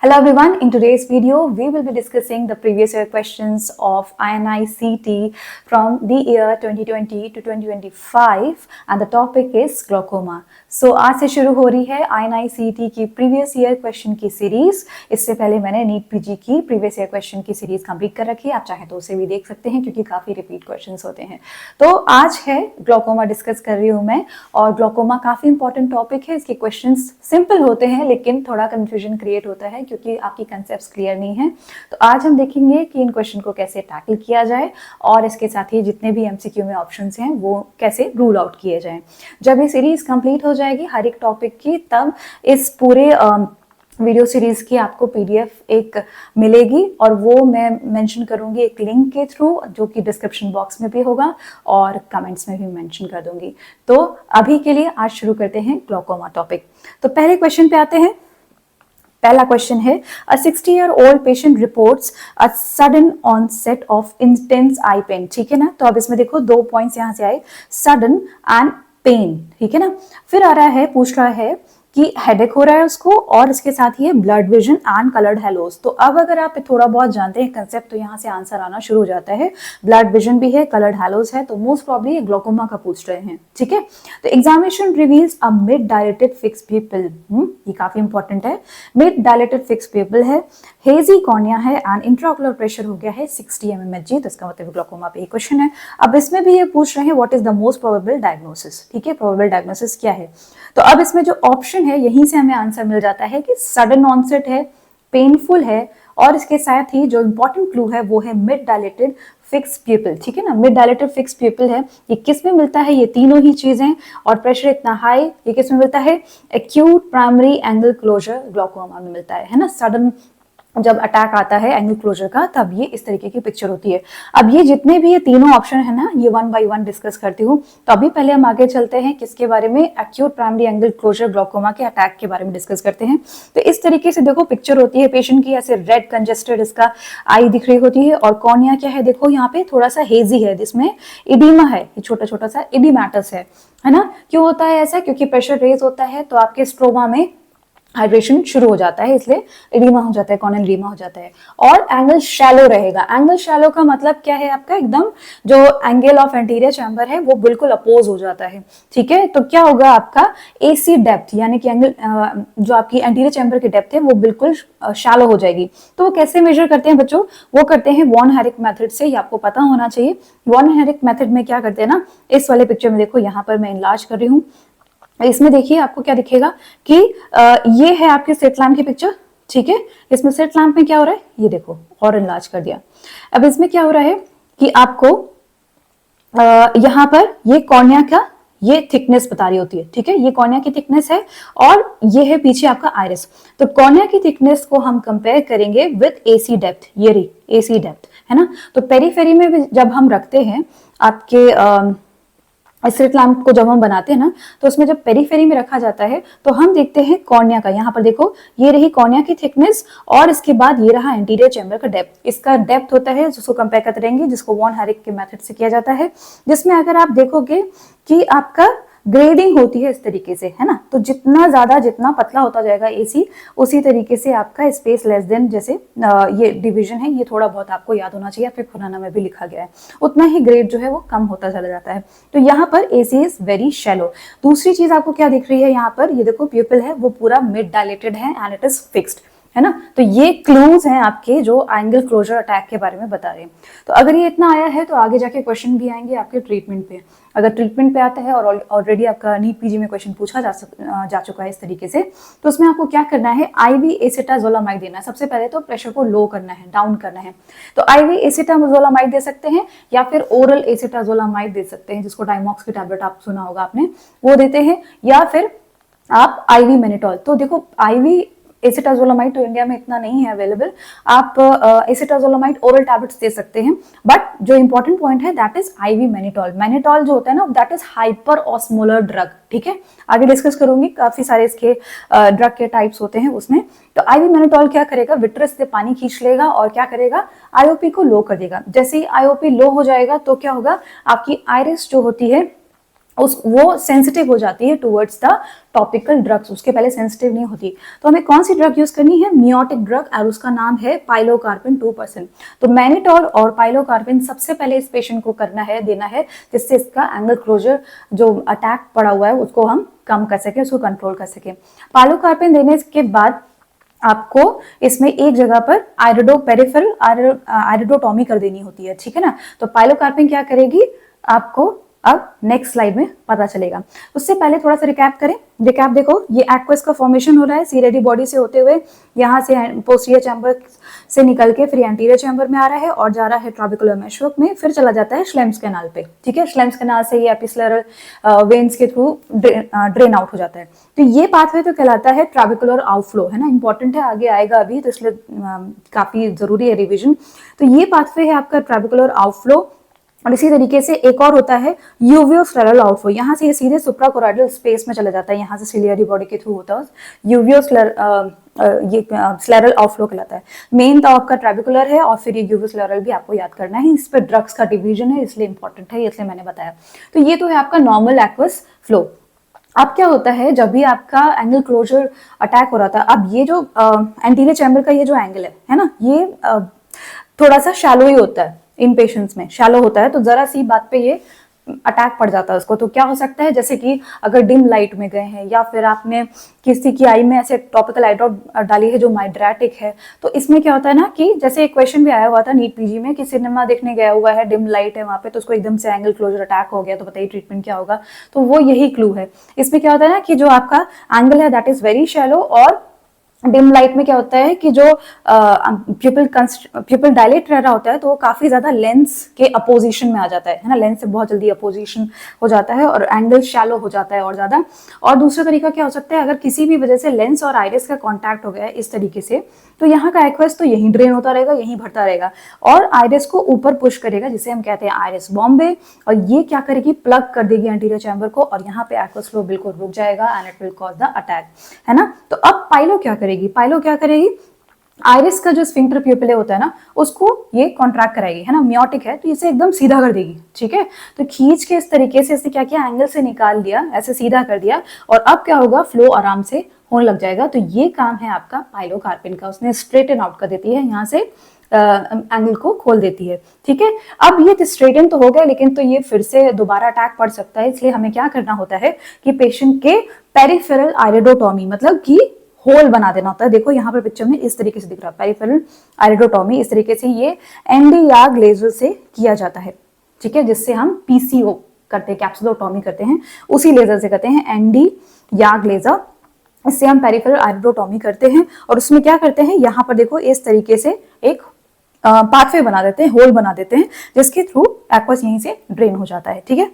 Hello everyone, in today's video we will be discussing the previous year questions of INI CT from the year 2020 to 2025 and the topic is glaucoma. So आज से शुरू हो रही है INI CT की previous year question की series. इससे पहले मैंने नीट पीजी की previous year question की सीरीज कंप्लीट कर रखी है, आप चाहें तो उसे भी देख सकते हैं क्योंकि काफी रिपीट क्वेश्चंस होते हैं। तो आज है ग्लॉकोमा डिस्कस कर रही हूँ मैं, और ग्लॉकोमा काफी इंपॉर्टेंट टॉपिक है। इसके क्वेश्चंस सिंपल होते हैं लेकिन थोड़ा कंफ्यूजन क्रिएट होता है क्योंकि आपकी कंसेप्ट्स क्लियर नहीं है। तो आज हम देखेंगे कि इन क्वेश्चन को कैसे टैकल किया जाए और इसके साथ ही जितने भी एमसीक्यू में ऑप्शंस हैं वो कैसे रूल आउट किए जाएं। जब ये सीरीज कंप्लीट हो जाएगी हर एक टॉपिक की, तब इस पूरे वीडियो सीरीज की आपको पीडीएफ एक मिलेगी और वो मैं मेंशन करूंगी एक लिंक के थ्रू, जो कि डिस्क्रिप्शन बॉक्स में भी होगा और कमेंट्स में भी मेंशन कर दूंगी। तो अभी के लिए आज शुरू करते हैं ग्लॉकोमा टॉपिक। तो पहले क्वेश्चन पे आते हैं। पहला क्वेश्चन है, a 60-year-old patient reports a sudden onset of intense eye pain. ठीक है ना, तो अब इसमें देखो दो पॉइंट्स यहां से आए, सडन एंड पेन। ठीक है ना, फिर आ रहा है, पूछ रहा है कि हेडेक हो रहा है उसको और इसके साथ ही blurred vision and coloured halos. तो अब अगर आप थोड़ा बहुत जानते हैं कंसेप्ट तो यहाँ से आंसर आना शुरू हो जाता है। ब्लड विजन भी है, कलर्ड हेलोस है, तो मोस्ट प्रॉब्ली ग्लॉकोमा का पूछ रहे हैं। ठीक है, तो examination reveals a mid dilated fix people. ये काफी इंपॉर्टेंट है। मिड डायलेटेड फिक्स पिपल है, हेजी कॉर्निया है एंड इंट्राओकुलर प्रेशर हो गया है 60 mmHg। तो इसका मतलब ग्लॉकोमा पे क्वेश्चन है। अब इसमें भी ये पूछ रहे हैं what is the most probable diagnosis. ठीक है, प्रोबेबल डायग्नोसिस क्या है। तो अब इसमें जो ऑप्शन है यहीं से हमें आंसर मिल जाता है कि सडन ऑनसेट है, पेनफुल है और इसके साथ ही जो इंपॉर्टेंट क्लू है वो है मिड डायलेटेड फिक्स प्यूपिल। ठीक है ना, मिड डायलेटेड फिक्स प्यूपिल है। ये किस में मिलता है, ये तीनों ही चीजें, और प्रेशर इतना हाई, ये किस में मिलता है, acute primary angle closure glaucoma में मिलता है ना। सडन जब अटैक आता है एंगल क्लोजर का तब ये इस तरीके की पिक्चर होती है। अब ये जितने भी ये तीनों ऑप्शन है ना, ये वन बाय वन डिस्कस करती हूँ। तो अभी पहले हम आगे चलते हैं किसके बारे में, acute primary angle closure glaucoma के अटैक के बारे में डिस्कस करते हैं। तो इस तरीके से देखो पिक्चर होती है पेशेंट की, ऐसे रेड कंजेस्टेड इसका आई दिख रही होती है, और कॉर्निया क्या है देखो यहाँ पे थोड़ा सा हेजी है जिसमें इडीमा है, छोटा छोटा सा इडीमैटस है ना। क्यों होता है ऐसा, क्योंकि प्रेशर रेज होता है तो आपके स्ट्रोमा में हाइड्रेशन शुरू हो जाता है, इसलिए एडिमा हो जाता है, कॉर्नियल एडिमा हो जाता है। और एंगल शैलो रहेगा। एंगल शैलो का मतलब क्या है आपका, एकदम जो एंगल ऑफ एंटीरियर चैम्बर है वो बिल्कुल अपोज हो जाता है। ठीक है, तो क्या होगा आपका एसी डेप्थ, यानी कि एंगल जो आपकी एंटीरियर चैम्बर की डेप्थ है वो बिल्कुल शैलो हो जाएगी। तो वो कैसे मेजर करते हैं बच्चों, वो करते हैं वॉन हेरिक मेथड से, ये आपको पता होना चाहिए। वॉन हेरिक मेथड में क्या करते हैं ना, इस वाले पिक्चर में देखो, यहाँ पर मैं इनलार्ज कर रही हूँ, इसमें देखिए आपको क्या दिखेगा कि ये है आपके सेट लैम्प की पिक्चर। ठीक है, इसमें सेट लैम्प में क्या हो रहा है, ये देखो और इनलार्ज कर दिया। अब इसमें क्या हो रहा है कि आपको यहाँ पर ये कॉर्निया का ये थिकनेस बता रही होती है। ठीक है, ये कॉर्निया की थिकनेस है और ये है पीछे आपका आइरिस। तो कॉर्निया की थिकनेस को हम कंपेयर करेंगे विद एसी डेप्थ, ये रही एसी डेप्थ है ना। तो पेरीफेरी में भी जब हम रखते हैं आपके स्ट्रीट लैम्प को, जब हम बनाते हैं ना, तो उसमें जब पेरीफेरी में रखा जाता है तो हम देखते हैं कॉर्निया का, यहाँ पर देखो ये रही कॉर्निया की थिकनेस और इसके बाद ये रहा एंटीरियर चैम्बर का डेप्थ। इसका डेप्थ होता है जिसको कंपेयर करते रहेंगे, जिसको वॉन हेरिक के मेथड से किया जाता है, जिसमें अगर आप देखोगे कि आपका ग्रेडिंग होती है इस तरीके से, है ना। तो जितना ज्यादा, जितना पतला होता जाएगा एसी, उसी तरीके से आपका स्पेस लेस देन, जैसे ये डिवीजन है, ये थोड़ा बहुत आपको याद होना चाहिए, फिर खुराना में भी लिखा गया है, उतना ही ग्रेड जो है वो कम होता चला जाता है। तो यहाँ पर एसी इज वेरी शैलो। दूसरी चीज आपको क्या दिख रही है यहाँ पर, ये देखो प्यूपिल है वो पूरा मिड डायलेटेड है एंड इट इज फिक्स्ड, है ना। तो ये क्लूज हैं आपके जो एंगल क्लोजर अटैक के बारे में बता रहे हैं। तो अगर ये इतना आया है तो आगे जाके क्वेश्चन भी आएंगे आपके ट्रीटमेंट पे। अगर ट्रीटमेंट पे आता है और ऑलरेडी आपका नीट पीजी में क्वेश्चन पूछा जा चुका है इस तरीके से, तो उसमें आपको क्या करना है, आईवी एसिटाजोलामाइड देना है। सबसे पहले तो प्रेशर को लो करना है, डाउन करना है। तो आईवी एसिटाजोलामाइड दे सकते हैं या फिर ओरल एसिटाजोलामाइड दे सकते हैं, जिसको डायमॉक्स की टैबलेट आप सुना होगा आपने, वो देते हैं, या फिर आप आईवी मेनिटॉल। तो देखो आईवी एसिटाजोलामाइड तो इंडिया में इतना नहीं है अवेलेबल, आप एसिटाजोलामाइड ओरल टैबलेट्स दे सकते हैं, बट जो इंपॉर्टेंट पॉइंट है दैट इज आईवी मेनिटॉल। मेनिटॉल जो होता है ना that is hyper osmolar drug. ठीक है, आगे डिस्कस करूंगी, काफी सारे इसके ड्रग के टाइप्स होते हैं उसमें। तो आईवी मेनिटॉल क्या करेगा, विट्रस से पानी खींच लेगा और क्या करेगा, आईओपी को लो कर देगा। जैसे ही आईओपी लो हो जाएगा तो क्या होगा, आपकी आइरिस जो होती है वो सेंसिटिव हो जाती है टुवर्ड्स द टॉपिकल ड्रग्स, उसके पहले सेंसिटिव नहीं होती। तो हमें कौन सी ड्रग यूज करनी है, मियोटिक ड्रग, और उसका नाम है पाइलोकार्पिन 2%। तो मैनिटोल और पाइलोकार्पिन सबसे पहले इस पेशेंट को करना है, देना है, जिससे इसका एंगल क्लोजर जो अटैक पड़ा हुआ है उसको हम कम कर सके, उसको कंट्रोल कर सके। पाइलोकार्पिन देने के बाद आपको इसमें एक जगह पर पेरिफेरल आयरिडोटॉमी कर देनी होती है, ठीक है ना। तो पाइलोकार्पिन क्या करेगी आपको अब नेक्स्ट स्लाइड में पता चलेगा। उससे पहले थोड़ा सा रिकैप करें। रिकैप देखो, ये एक्वस का फॉर्मेशन हो रहा है सीरेडी बॉडी से होते हुए, यहाँ से पोस्टीरियर चैम्बर से निकल के फिर एंटीरियर चैम्बर में आ रहा है और जा रहा है ट्रॉबिकुलर मेशवर्क में, फिर चला जाता है श्लेम्स कैनाल पे, ठीक है। श्लेम्स कैनाल से ये एपिसलरल वेन्स के थ्रू ड्रेन आउट हो जाता है। तो ये पाथवे तो कहलाता है ट्रॉबिकुलर आउटफ्लो, है ना, इंपॉर्टेंट है, आगे आएगा अभी, तो इसलिए काफी जरूरी है रिविजन। तो ये पाथवे है आपका ट्रॉबिकुलर आउटफ्लो। और इसी तरीके से एक और होता है यूवियोस्लेरल आउटफ्लो, यहाँ से ये सीधे सुप्राकोराइडल स्पेस में चला जाता है, यहाँ से सिलियरी बॉडी के थ्रू होता है, ये स्लेरल आउटफ्लो कहलाता है। मेन तो आपका ट्रैबिकुलर है और फिर ये यूवियोस्लेरल भी आपको याद करना है, इस पर ड्रग्स का डिवीजन है इसलिए इंपॉर्टेंट है, इसलिए मैंने बताया। तो ये तो है आपका नॉर्मल एक्वस फ्लो। अब क्या होता है, जब भी आपका एंगल क्लोजर अटैक हो रहा था, अब ये जो एंटीरियर चैम्बर का ये जो एंगल है ना, ये थोड़ा सा शैलो ही होता है, इन पेशेंट्स में शैलो होता है, तो जरा सी बात पे ये अटैक पड़ जाता है उसको। तो क्या हो सकता है, जैसे कि अगर डिम लाइट में गए हैं या फिर आपने किसी की आई में ऐसे टॉपिकल आई ड्रॉप डाली है जो माइड्रेटिक है, तो इसमें क्या होता है ना कि जैसे एक क्वेश्चन भी आया हुआ था नीट पीजी में कि सिनेमा देखने गया हुआ है, डिम लाइट है वहां पे, तो उसको एकदम से एंगल क्लोजर अटैक हो गया, तो बताइए ट्रीटमेंट क्या होगा। तो वो यही क्लू है। इसमें क्या होता है ना कि जो आपका एंगल है दैट इज वेरी शैलो, और डिम लाइट में क्या होता है कि जो प्यूपिल डायलेट रह रहा होता है तो वो काफी ज्यादा लेंस के अपोजिशन में आ जाता है ना, लेंस से बहुत जल्दी अपोजिशन हो जाता है और एंगल शैलो हो जाता है और ज्यादा। और दूसरा तरीका क्या हो सकता है, अगर किसी भी वजह से लेंस और आइरिस का कॉन्टैक्ट हो गया है इस तरीके से, तो यहाँ का एक्वस तो यहीं ड्रेन होता रहेगा, यहीं भरता रहेगा और आइरिस को ऊपर पुश करेगा, जिसे हम कहते हैं आइरिस बॉम्बे, और ये क्या करेगी, प्लग कर देगी एंटीरियर चैम्बर को और यहाँ पे एक्वस फ्लो बिल्कुल रुक जाएगा and it will cause the attack, है ना। तो अब पाइलो क्या करेगी, पाइलो क्या करेगी, आइरिस का जो स्फिंक्टर प्यूपिले होता है ना उसको ये कॉन्ट्रैक्ट कराएगी, है ना, मियोटिक है तो इसे एकदम सीधा कर देगी, ठीक है। तो खींच के इस तरीके से इसने क्या किया, एंगल से निकाल लिया, ऐसे सीधा कर दिया, और अब क्या होगा, फ्लो आराम से होने लग जाएगा। तो ये काम है आपका पाइलोकार्पिन का, उसने स्ट्रेटन आउट कर देती है, यहाँ से एंगल को खोल देती है, ठीक है। अब ये स्ट्रेटन तो हो गया, लेकिन तो ये फिर से दोबारा अटैक पड़ सकता है, इसलिए हमें क्या करना होता है कि पेशेंट के पेरिफेरल आयरिडोटॉमी, मतलब कि होल बना देना होता है। देखो यहाँ पर पिक्चर में इस तरीके से दिख रहा है पेरिफेरल आयरिडोटॉमी, इस तरीके से ये एनडी याग लेजर से किया जाता है, ठीक है, जिससे हम पीसीओ करते हैं, कैप्सुलोटॉमी करते हैं, उसी लेजर से करते हैं, एनडी याग लेजर, इससे हम पेरिफेरल आयरिडोटॉमी करते हैं। और उसमें क्या करते हैं, यहाँ पर देखो इस तरीके से एक पाथवे बना देते हैं, होल बना देते हैं, जिसके थ्रू एक्वस यहीं से ड्रेन हो जाता है, ठीक है।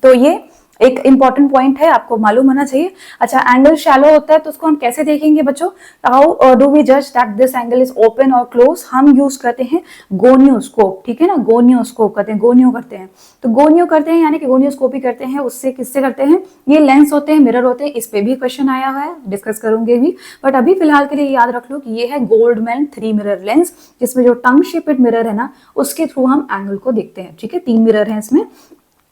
तो ये एक इंपॉर्टेंट पॉइंट है, आपको मालूम होना चाहिए। अच्छा, एंगल शैलो होता है तो उसको हम कैसे देखेंगे बच्चों, हाउ डू वी जज that this angle is open और क्लोज, हम यूज करते हैं गोनियोस्कोप, ठीक है ना, गोनियोस्कोप करते हैं, गोनियो करते हैं, तो गोनियो करते हैं यानी कि गोनियोस्कोपी करते हैं, उससे किससे करते हैं, ये लेंस होते हैं, मिरर होते हैं, इस पे भी क्वेश्चन आया हुआ है, डिस्कस करूंगे भी, बट अभी फिलहाल के लिए याद रख लो कि ये है गोल्डमैन 3 मिरर लेंस, जिसमें जो टंग शेपेड मिरर है ना उसके थ्रू हम एंगल को देखते हैं, ठीक है। 3 मिरर है इसमें,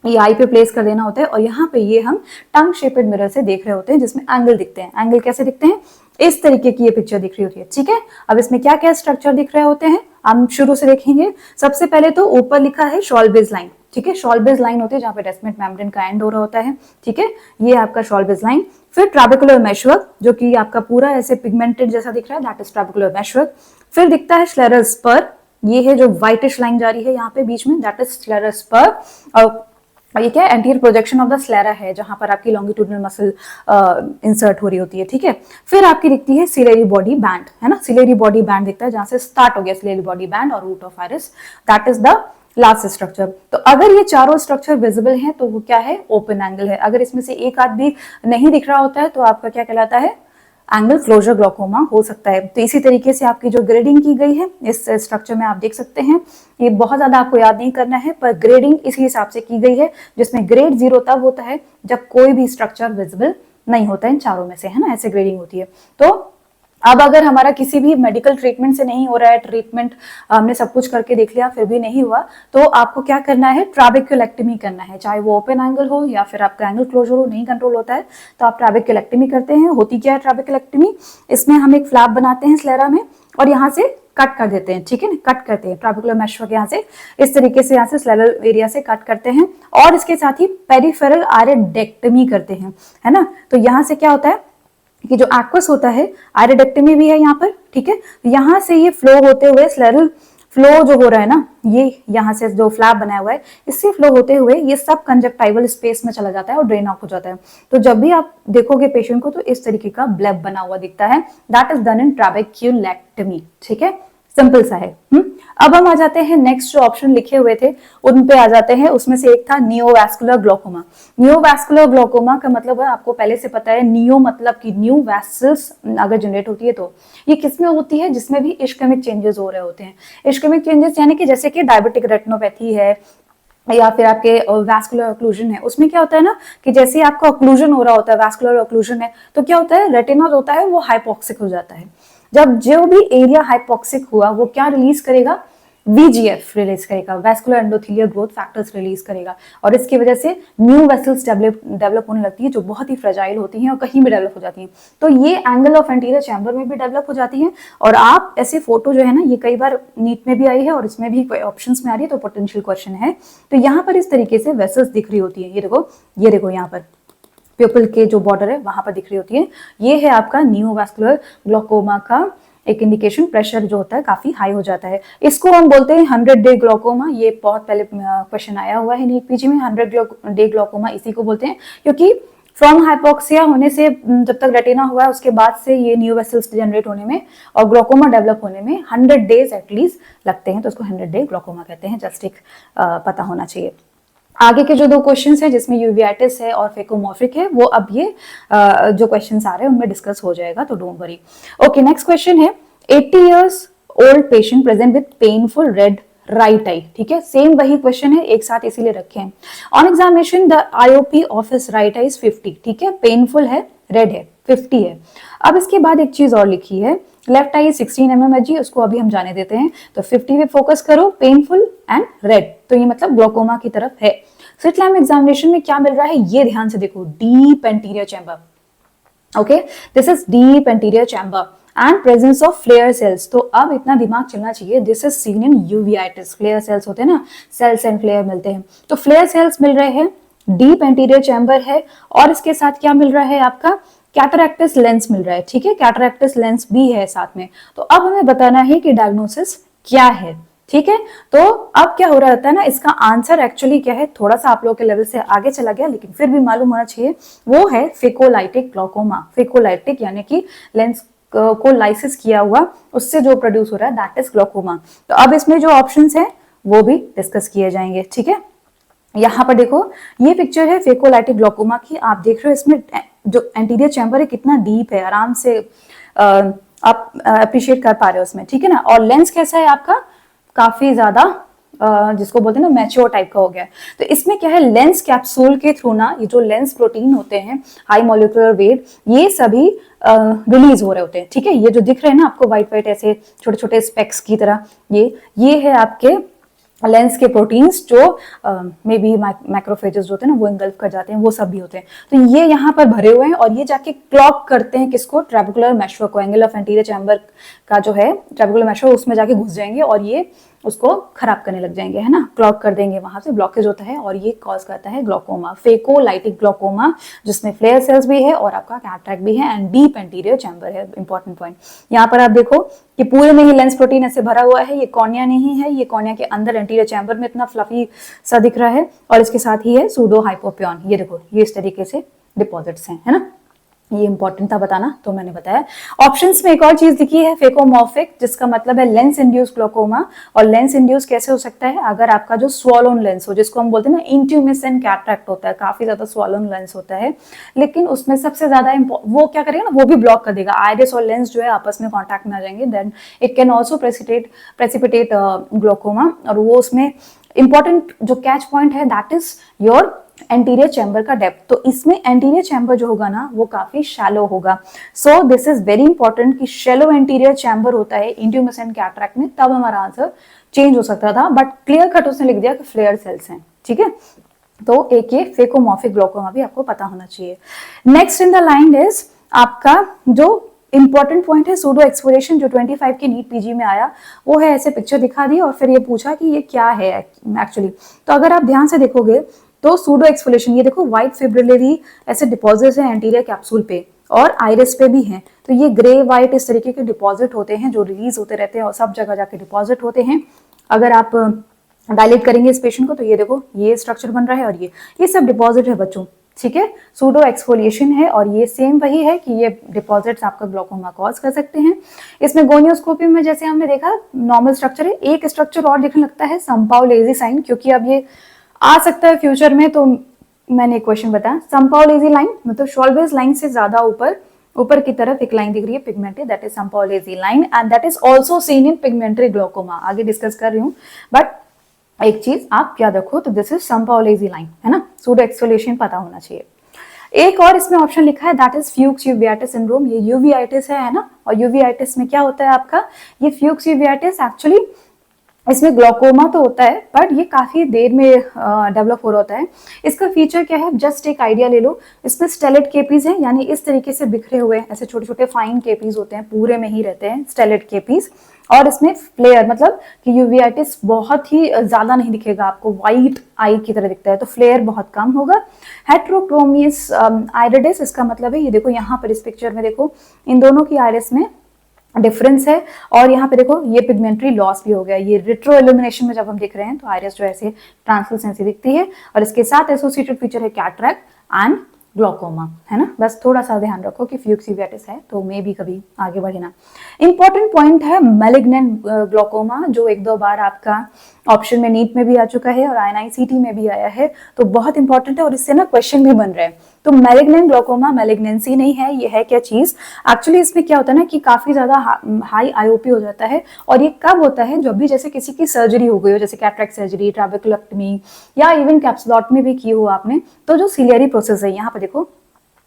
ये आई पे प्लेस कर देना होता है और यहाँ पे ये हम टंग शेपेड मिरर से देख रहे होते हैं, जिसमें एंगल दिखते हैं। एंगल कैसे दिखते हैं, इस तरीके की ये पिक्चर दिख रही होती है, ठीक है। अब इसमें क्या क्या स्ट्रक्चर दिख रहे होते हैं हम शुरू से देखेंगे। सबसे पहले तो ऊपर लिखा है शॉल्बेज लाइन, ठीक है, शॉल्बेज लाइन होती है जहाँ पे डेस्मेंट मेम्ब्रेन का एंड हो रहा होता है, ठीक है, ये आपका शॉल्बेज लाइन। फिर ट्रैबिकुलर मेशवर्क, जो कि आपका पूरा ऐसे पिगमेंटेड जैसा दिख रहा है, दैट इज ट्रैबिकुलर मेशवर्क। फिर दिखता है स्लेरल स्पर, ये है जो व्हाइटिश लाइन जा रही है यहाँ पे बीच में, दैट इज स्लेरल स्पर। और ये क्या है, एंटीरियर प्रोजेक्शन ऑफ द स्लेरा है, जहां पर आपकी लॉन्गिट्यूडनल मसल इंसर्ट हो रही होती है, ठीक है। फिर आपकी दिखती है सिलेरी बॉडी बैंड, है ना, सिलेरी बॉडी बैंड दिखता है जहां से स्टार्ट हो गया सिलेरी बॉडी बैंड और root of iris, that is the last structure. तो अगर ये चारों स्ट्रक्चर विजिबल हैं तो वो क्या है, ओपन एंगल है। अगर इसमें से एक आध भी नहीं दिख रहा होता है तो आपका क्या कहलाता है, एंगल क्लोजर ग्लोकोमा हो सकता है। तो इसी तरीके से आपकी जो ग्रेडिंग की गई है इस स्ट्रक्चर में आप देख सकते हैं, ये बहुत ज्यादा आपको याद नहीं करना है, पर ग्रेडिंग इसी हिसाब से की गई है, जिसमें ग्रेड 0 तब होता है जब कोई भी स्ट्रक्चर विजिबल नहीं होता है इन चारों में से, है ना, ऐसे ग्रेडिंग होती है। तो अब अगर हमारा किसी भी मेडिकल ट्रीटमेंट से नहीं हो रहा है, ट्रीटमेंट हमने सब कुछ करके देख लिया फिर भी नहीं हुआ, तो आपको क्या करना है, ट्राबेक्युलेक्टमी करना है। चाहे वो ओपन एंगल हो या फिर आपका एंगल क्लोजर हो, नहीं कंट्रोल होता है तो आप ट्राबेक्युलेक्टमी करते हैं। होती क्या है ट्राबेक्युलेक्टमी, इसमें हम एक फ्लैप बनाते हैं स्लेरा में और यहाँ से कट कर देते हैं, ठीक है ना, कट करते हैं ट्राबेकुलर मेशवर्क यहाँ से इस तरीके से, यहाँ से स्लेरल एरिया से कट करते हैं और इसके साथ ही पेरिफेरल आयरेडेक्टमी करते हैं, है ना। तो यहाँ से क्या होता है कि जो एक्वस होता है, आयरेडेक्टमी भी है यहाँ पर, ठीक है, यहाँ से ये फ्लो होते हुए स्लेरल फ्लो जो हो रहा है ना, ये यहाँ से जो फ्लैप बनाया हुआ है इससे फ्लो होते हुए ये सब कंजक्टाइवल स्पेस में चला जाता है और ड्रेन आउट हो जाता है। तो जब भी आप देखोगे पेशेंट को तो इस तरीके का ब्लेब बना हुआ दिखता है, दैट इज डन इन ट्राबेक्युलेक्टमी, ठीक है, सिंपल सा है। अब हम आ जाते हैं नेक्स्ट जो ऑप्शन लिखे हुए थे उन पे आ जाते हैं। उसमें से एक था नियोवैस्कुलर ग्लोकोमा। नियोवैस्कुलर ग्लोकोमा का मतलब है, आपको पहले से पता है, नियो मतलब कि न्यू वैसल्स अगर जनरेट होती है तो ये किसमें होती है, जिसमें भी इश्केमिक चेंजेस हो रहे होते हैं। इश्केमिक चेंजेस यानी कि जैसे कि डायबिटिक रेटिनोपैथी है या फिर आपके वैस्कुलर ऑक्लूजन है, उसमें क्या होता है ना कि जैसे आपका ऑक्लूजन हो रहा होता है, वैस्कुलर ऑक्लूजन है, तो क्या होता है, रेटिना होता है वो हाइपोक्सिक हो जाता है। जब जो भी एरिया हाइपोक्सिक हुआ वो क्या रिलीज करेगा, VEGF रिलीज करेगा, vascular endothelial growth factors release करेगा और इसकी वजह से न्यू वेसल्स डेवलप होने लगती है जो बहुत ही फ्रेजाइल होती हैं और कहीं भी डेवलप हो जाती हैं। तो ये एंगल ऑफ एंटीरियर चैम्बर में भी डेवलप हो जाती है और आप ऐसे फोटो जो है ना, ये कई बार नीट में भी आई है और इसमें भी ऑप्शन में आ रही है, तो पोटेंशियल क्वेश्चन है। तो यहाँ पर इस तरीके से वेसल्स दिख रही होती है, ये देखो यहाँ पर प्यूपल के जो बॉर्डर है वहां पर दिख रही होती है। ये है आपका नियोवैस्कुलर ग्लोकोमा का एक इंडिकेशन। प्रेशर जो होता है काफी हाई हो जाता है, इसको हम बोलते हैं 100-डे ग्लोकोमा। ये बहुत पहले क्वेश्चन आया हुआ है नीट पीजी में, 100-डे ग्लोकोमा इसी को बोलते हैं, क्योंकि फ्रॉम हाइपोक्सिया होने से जब तक रेटिना हुआ है उसके बाद से ये न्यू वेसल्स जनरेट होने में और ग्लोकोमा डेवलप होने में 100 डेज एटलीस्ट लगते हैं, तो उसको 100-डे ग्लोकोमा कहते हैं। जस्ट एक पता होना चाहिए। आगे के जो दो क्वेश्चंस हैं जिसमें यूवियाटिस है और फेकोमॉर्फिक है, वो अब ये जो क्वेश्चंस आ रहे हैं उनमें डिस्कस हो जाएगा, तो don't worry. Okay, next question है 80 years old patient present with painful red right I, ठीक है, सेम वही क्वेश्चन है, एक साथ इसीलिए रखे हैं। On examination the IOP of his right I is 50, ठीक है, पेनफुल है, रेड है, 50 है। अब इसके बाद एक चीज और लिखी है, लेफ्ट आई 16 mm जी, उसको अभी हम जाने देते हैं, तो 50 पे फोकस करो, पेनफुल एंड रेड, तो ये मतलब ग्लोकोमा की तरफ है। स्लिट लैम्प एग्जामिनेशन में क्या मिल रहा है, ये ध्यान से देखो, deep anterior chamber, okay, this is deep anterior chamber and presence of flare cells. तो अब इतना दिमाग चलना चाहिए, this is seen in uveitis. Flare cells होते हैं ना, सेल्स एंड फ्लेयर मिलते हैं, तो फ्लेयर सेल्स मिल रहे हैं, डीप एंटीरियर चैम्बर है और इसके साथ क्या मिल रहा है, आपका कैटरैक्टिस लेंस मिल रहा है, ठीक है, कैटरैक्टिस लेंस भी है साथ में। तो अब हमें बताना है कि डायग्नोसिस क्या है, ठीक है। तो अब क्या हो रहा होता है ना, इसका आंसर एक्चुअली क्या है, थोड़ा सा आप लोगों के लेवल से आगे चला गया लेकिन फिर भी मालूम होना चाहिए, वो है फेकोलाइटिक ग्लोकोमा। फेकोलाइटिक यानी कि लेंस को लाइसिस किया हुआ उससे जो प्रोड्यूस हो रहा है, दैट इज ग्लोकोमा। तो अब इसमें जो ऑप्शंस हैं वो भी डिस्कस किए जाएंगे, ठीक है। यहाँ पर देखो, ये पिक्चर है फेकोलाइटिक ग्लोकोमा की, आप देख रहे हो इसमें जो एंटीरियर चैम्बर है कितना डीप है, आराम से आप अप्रिशिएट कर पा रहे हो उसमें, ठीक है ना। और लेंस कैसा है आपका, काफी ज्यादा जिसको बोलते हैं ना मैच्योर टाइप का हो गया है। तो इसमें क्या है, लेंस कैप्सूल के थ्रू ना, ये जो लेंस प्रोटीन होते हैं हाई मॉलिक्यूलर वेट, ये सभी रिलीज हो रहे होते हैं, ठीक है। ये जो दिख रहे हैं ना आपको व्हाइट व्हाइट ऐसे छोटे छोटे स्पेक्स की तरह, ये है आपके लेंस के प्रोटीन्स जो मे बी मैक्रोफेजेस जो होते हैं ना वो इंगल्फ कर जाते हैं, वो सब भी होते हैं। तो ये यहाँ पर भरे हुए हैं और ये जाके क्लॉक करते हैं किसको, ट्रेबेकुलर मेशवर्क को, एंगल ऑफ एंटीरियर चैम्बर का जो है ट्रेबेकुलर मेशवर्क, उसमें जाके घुस जाएंगे और ये उसको खराब करने लग जाएंगे, है ना, क्लॉक कर देंगे, वहां से ब्लॉकेज होता है और ये कॉज करता है ग्लोकोमा, फेकोलाइटिक ग्लोकोमा, जिसमें फ्लेयर सेल्स भी है और आपका कैटरैक्ट भी है एंड डीप एंटीरियर चैम्बर है। इंपॉर्टेंट पॉइंट यहाँ पर आप देखो कि पूरे में ही लेंस प्रोटीन ऐसे भरा हुआ है, ये कॉर्निया नहीं है, ये कॉर्निया के अंदर एंटीरियर चैम्बर में इतना फ्लफी सा दिख रहा है और इसके साथ ही है सूडो हाइपोपियन, ये देखो, ये इस तरीके से डिपॉजिट्स हैं, है ना। ये इंपॉर्टेंट था बताना, तो मैंने बताया। ऑप्शंस में एक और चीज दिखी है फेकोमॉर्फिक, जिसका मतलब है लेंस इंड्यूस ग्लोकोमा। और लेंस इंड्यूस कैसे हो सकता है, अगर आपका जो स्वॉलोन लेंस हो, जिसको हम बोलते हैं ना इंट्यूमिसेंट कैटरैक्ट होता है, काफी ज्यादा स्वॉलोन लेंस होता है, लेकिन उसमें सबसे ज्यादा वो क्या करेगा ना, वो भी ब्लॉक कर देगा, आइरिस और लेंस जो है आपस में कॉन्टैक्ट में आ जाएंगे, then it can also precipitate glaucoma. और वो उसमें इंपॉर्टेंट जो कैच पॉइंट है that is your anterior chamber का डेप्थ, तो इसमें एंटीरियर चैम्बर जो होगा ना वो काफी शैलो होगा। सो दिस इज वेरी इंपॉर्टेंट कि शैलो एंटीरियर चैम्बर होता है इंट्यूमिसेंट कैटरैक्ट में, तब हमारा आंसर चेंज हो सकता था, बट क्लियर कट उसने लिख दिया कि फ्लेयर सेल्स हैं, ठीक है। तो एक ये फेकोमॉर्फिक ग्लोकोमा भी आपको पता होना चाहिए। Next in the line is आपका जो इंपॉर्टेंट पॉइंट है सूडो एक्सफोलिएशन, जो 25 की नीट पीजी में आया, वो है ऐसे पिक्चर दिखा दी और फिर ये पूछा कि ये क्या है एक्चुअली। तो अगर आप ध्यान से देखोगे तो सूडो एक्सफोलिएशन, ये देखो व्हाइट फिब्रिलरी ऐसे डिपॉजिट्स हैं एंटीरियर कैप्सूल पे और आइरिस पे भी हैं, तो ये ग्रे व्हाइट इस तरीके के डिपॉजिट होते हैं जो रिलीज होते रहते हैं और सब जगह जाके डिपॉजिट होते हैं। अगर आप डायलेट करेंगे इस पेशेंट को तो ये देखो ये स्ट्रक्चर बन रहा है और ये सब डिपॉजिट है बच्चों, ठीक है। सूडो एक्सफोलिएशन है और ये सेम वही है कि ये डिपॉजिट्स आपका ग्लोकोमा कॉज कर सकते हैं। इसमें गोनियोस्कोपी में जैसे हमने देखा नॉर्मल स्ट्रक्चर है, एक स्ट्रक्चर और दिखने लगता है संपाओलेजी साइन, क्योंकि अब ये आ सकता है फ्यूचर में, तो मैंने एक क्वेश्चन बताया संपाओलेजी लाइन मतलब शॉल्वेज लाइन से ज्यादा ऊपर की तरफ एक लाइन दिख रही है pigmented, that is Sampaolesi line and that is also seen in pigmentary glaucoma. आगे डिस्कस कर रही हूँ, बट एक चीज आप याद रखो, तो दिस इज संपाओलेजी लाइन, है ना। सूडो एक्सफोलिएशन पता होना चाहिए। एक और इसमें ऑप्शन लिखा है दैट इज फ्यूक्स यूवियाटिस सिंड्रोम, ये यूवियाटिस है ना। और यूवियाटिस में क्या होता है आपका, ये फ्यूक्स यूवियाटिस एक्चुअली इसमें ग्लोकोमा तो होता है बट ये काफी देर में डेवलप हो रहा होता है। इसका फीचर क्या है, जस्ट एक आइडिया ले लो, इसमें स्टेलेट केपीज हैं, यानी इस तरीके से बिखरे हुए ऐसे छोटे छोटे फाइन केपीज होते हैं, पूरे में ही रहते हैं स्टेलेट केपीज। और इसमें फ्लेयर मतलब कि यूवियाटिस बहुत ही ज्यादा नहीं दिखेगा आपको, व्हाइट आई की तरह दिखता है, तो फ्लेयर बहुत कम होगा। हेट्रोक्रोमियस आइरिडिस, इसका मतलब है ये देखो यहाँ पर इस पिक्चर में देखो इन दोनों की आइरिस में डिफरेंस है और यहाँ पे देखो ये पिगमेंटरी लॉस भी हो गया। ये रिट्रो इल्यूमिनेशन में जब हम देख रहे हैं तो आइरिस जो ऐसे ट्रांसलूसेंसी दिखती है और इसके साथ एसोसिएटेड फीचर है कैटरैक्ट एंड ग्लोकोमा, है ना। बस थोड़ा सा ध्यान रखो कि फ्यूक्स यूवियाटिस है तो मे भी कभी आगे बढ़े ना। इंपॉर्टेंट पॉइंट है मैलिग्नेंट ग्लोकोमा, जो एक दो बार आपका ऑप्शन में नीट में भी आ चुका है और आईएनआईसीटी में भी आया है, तो बहुत इंपॉर्टेंट है और इससे ना क्वेश्चन भी बन रहे हैं। तो मैलिग्नेंट ग्लोकोमा मैलिग्नेंसी नहीं है, ये है क्या चीज, एक्चुअली इसमें क्या होता है ना कि काफी ज्यादा हाई आईओपी हो जाता है और ये कब होता है, जब भी जैसे किसी की सर्जरी हो गई हो, जैसे कैटरैक्ट सर्जरी, ट्रैबेकुलेक्टमी या इवन कैप्सुलॉटमी भी की हो आपने, तो जो सिलियरी प्रोसेस है, यहाँ पे देखो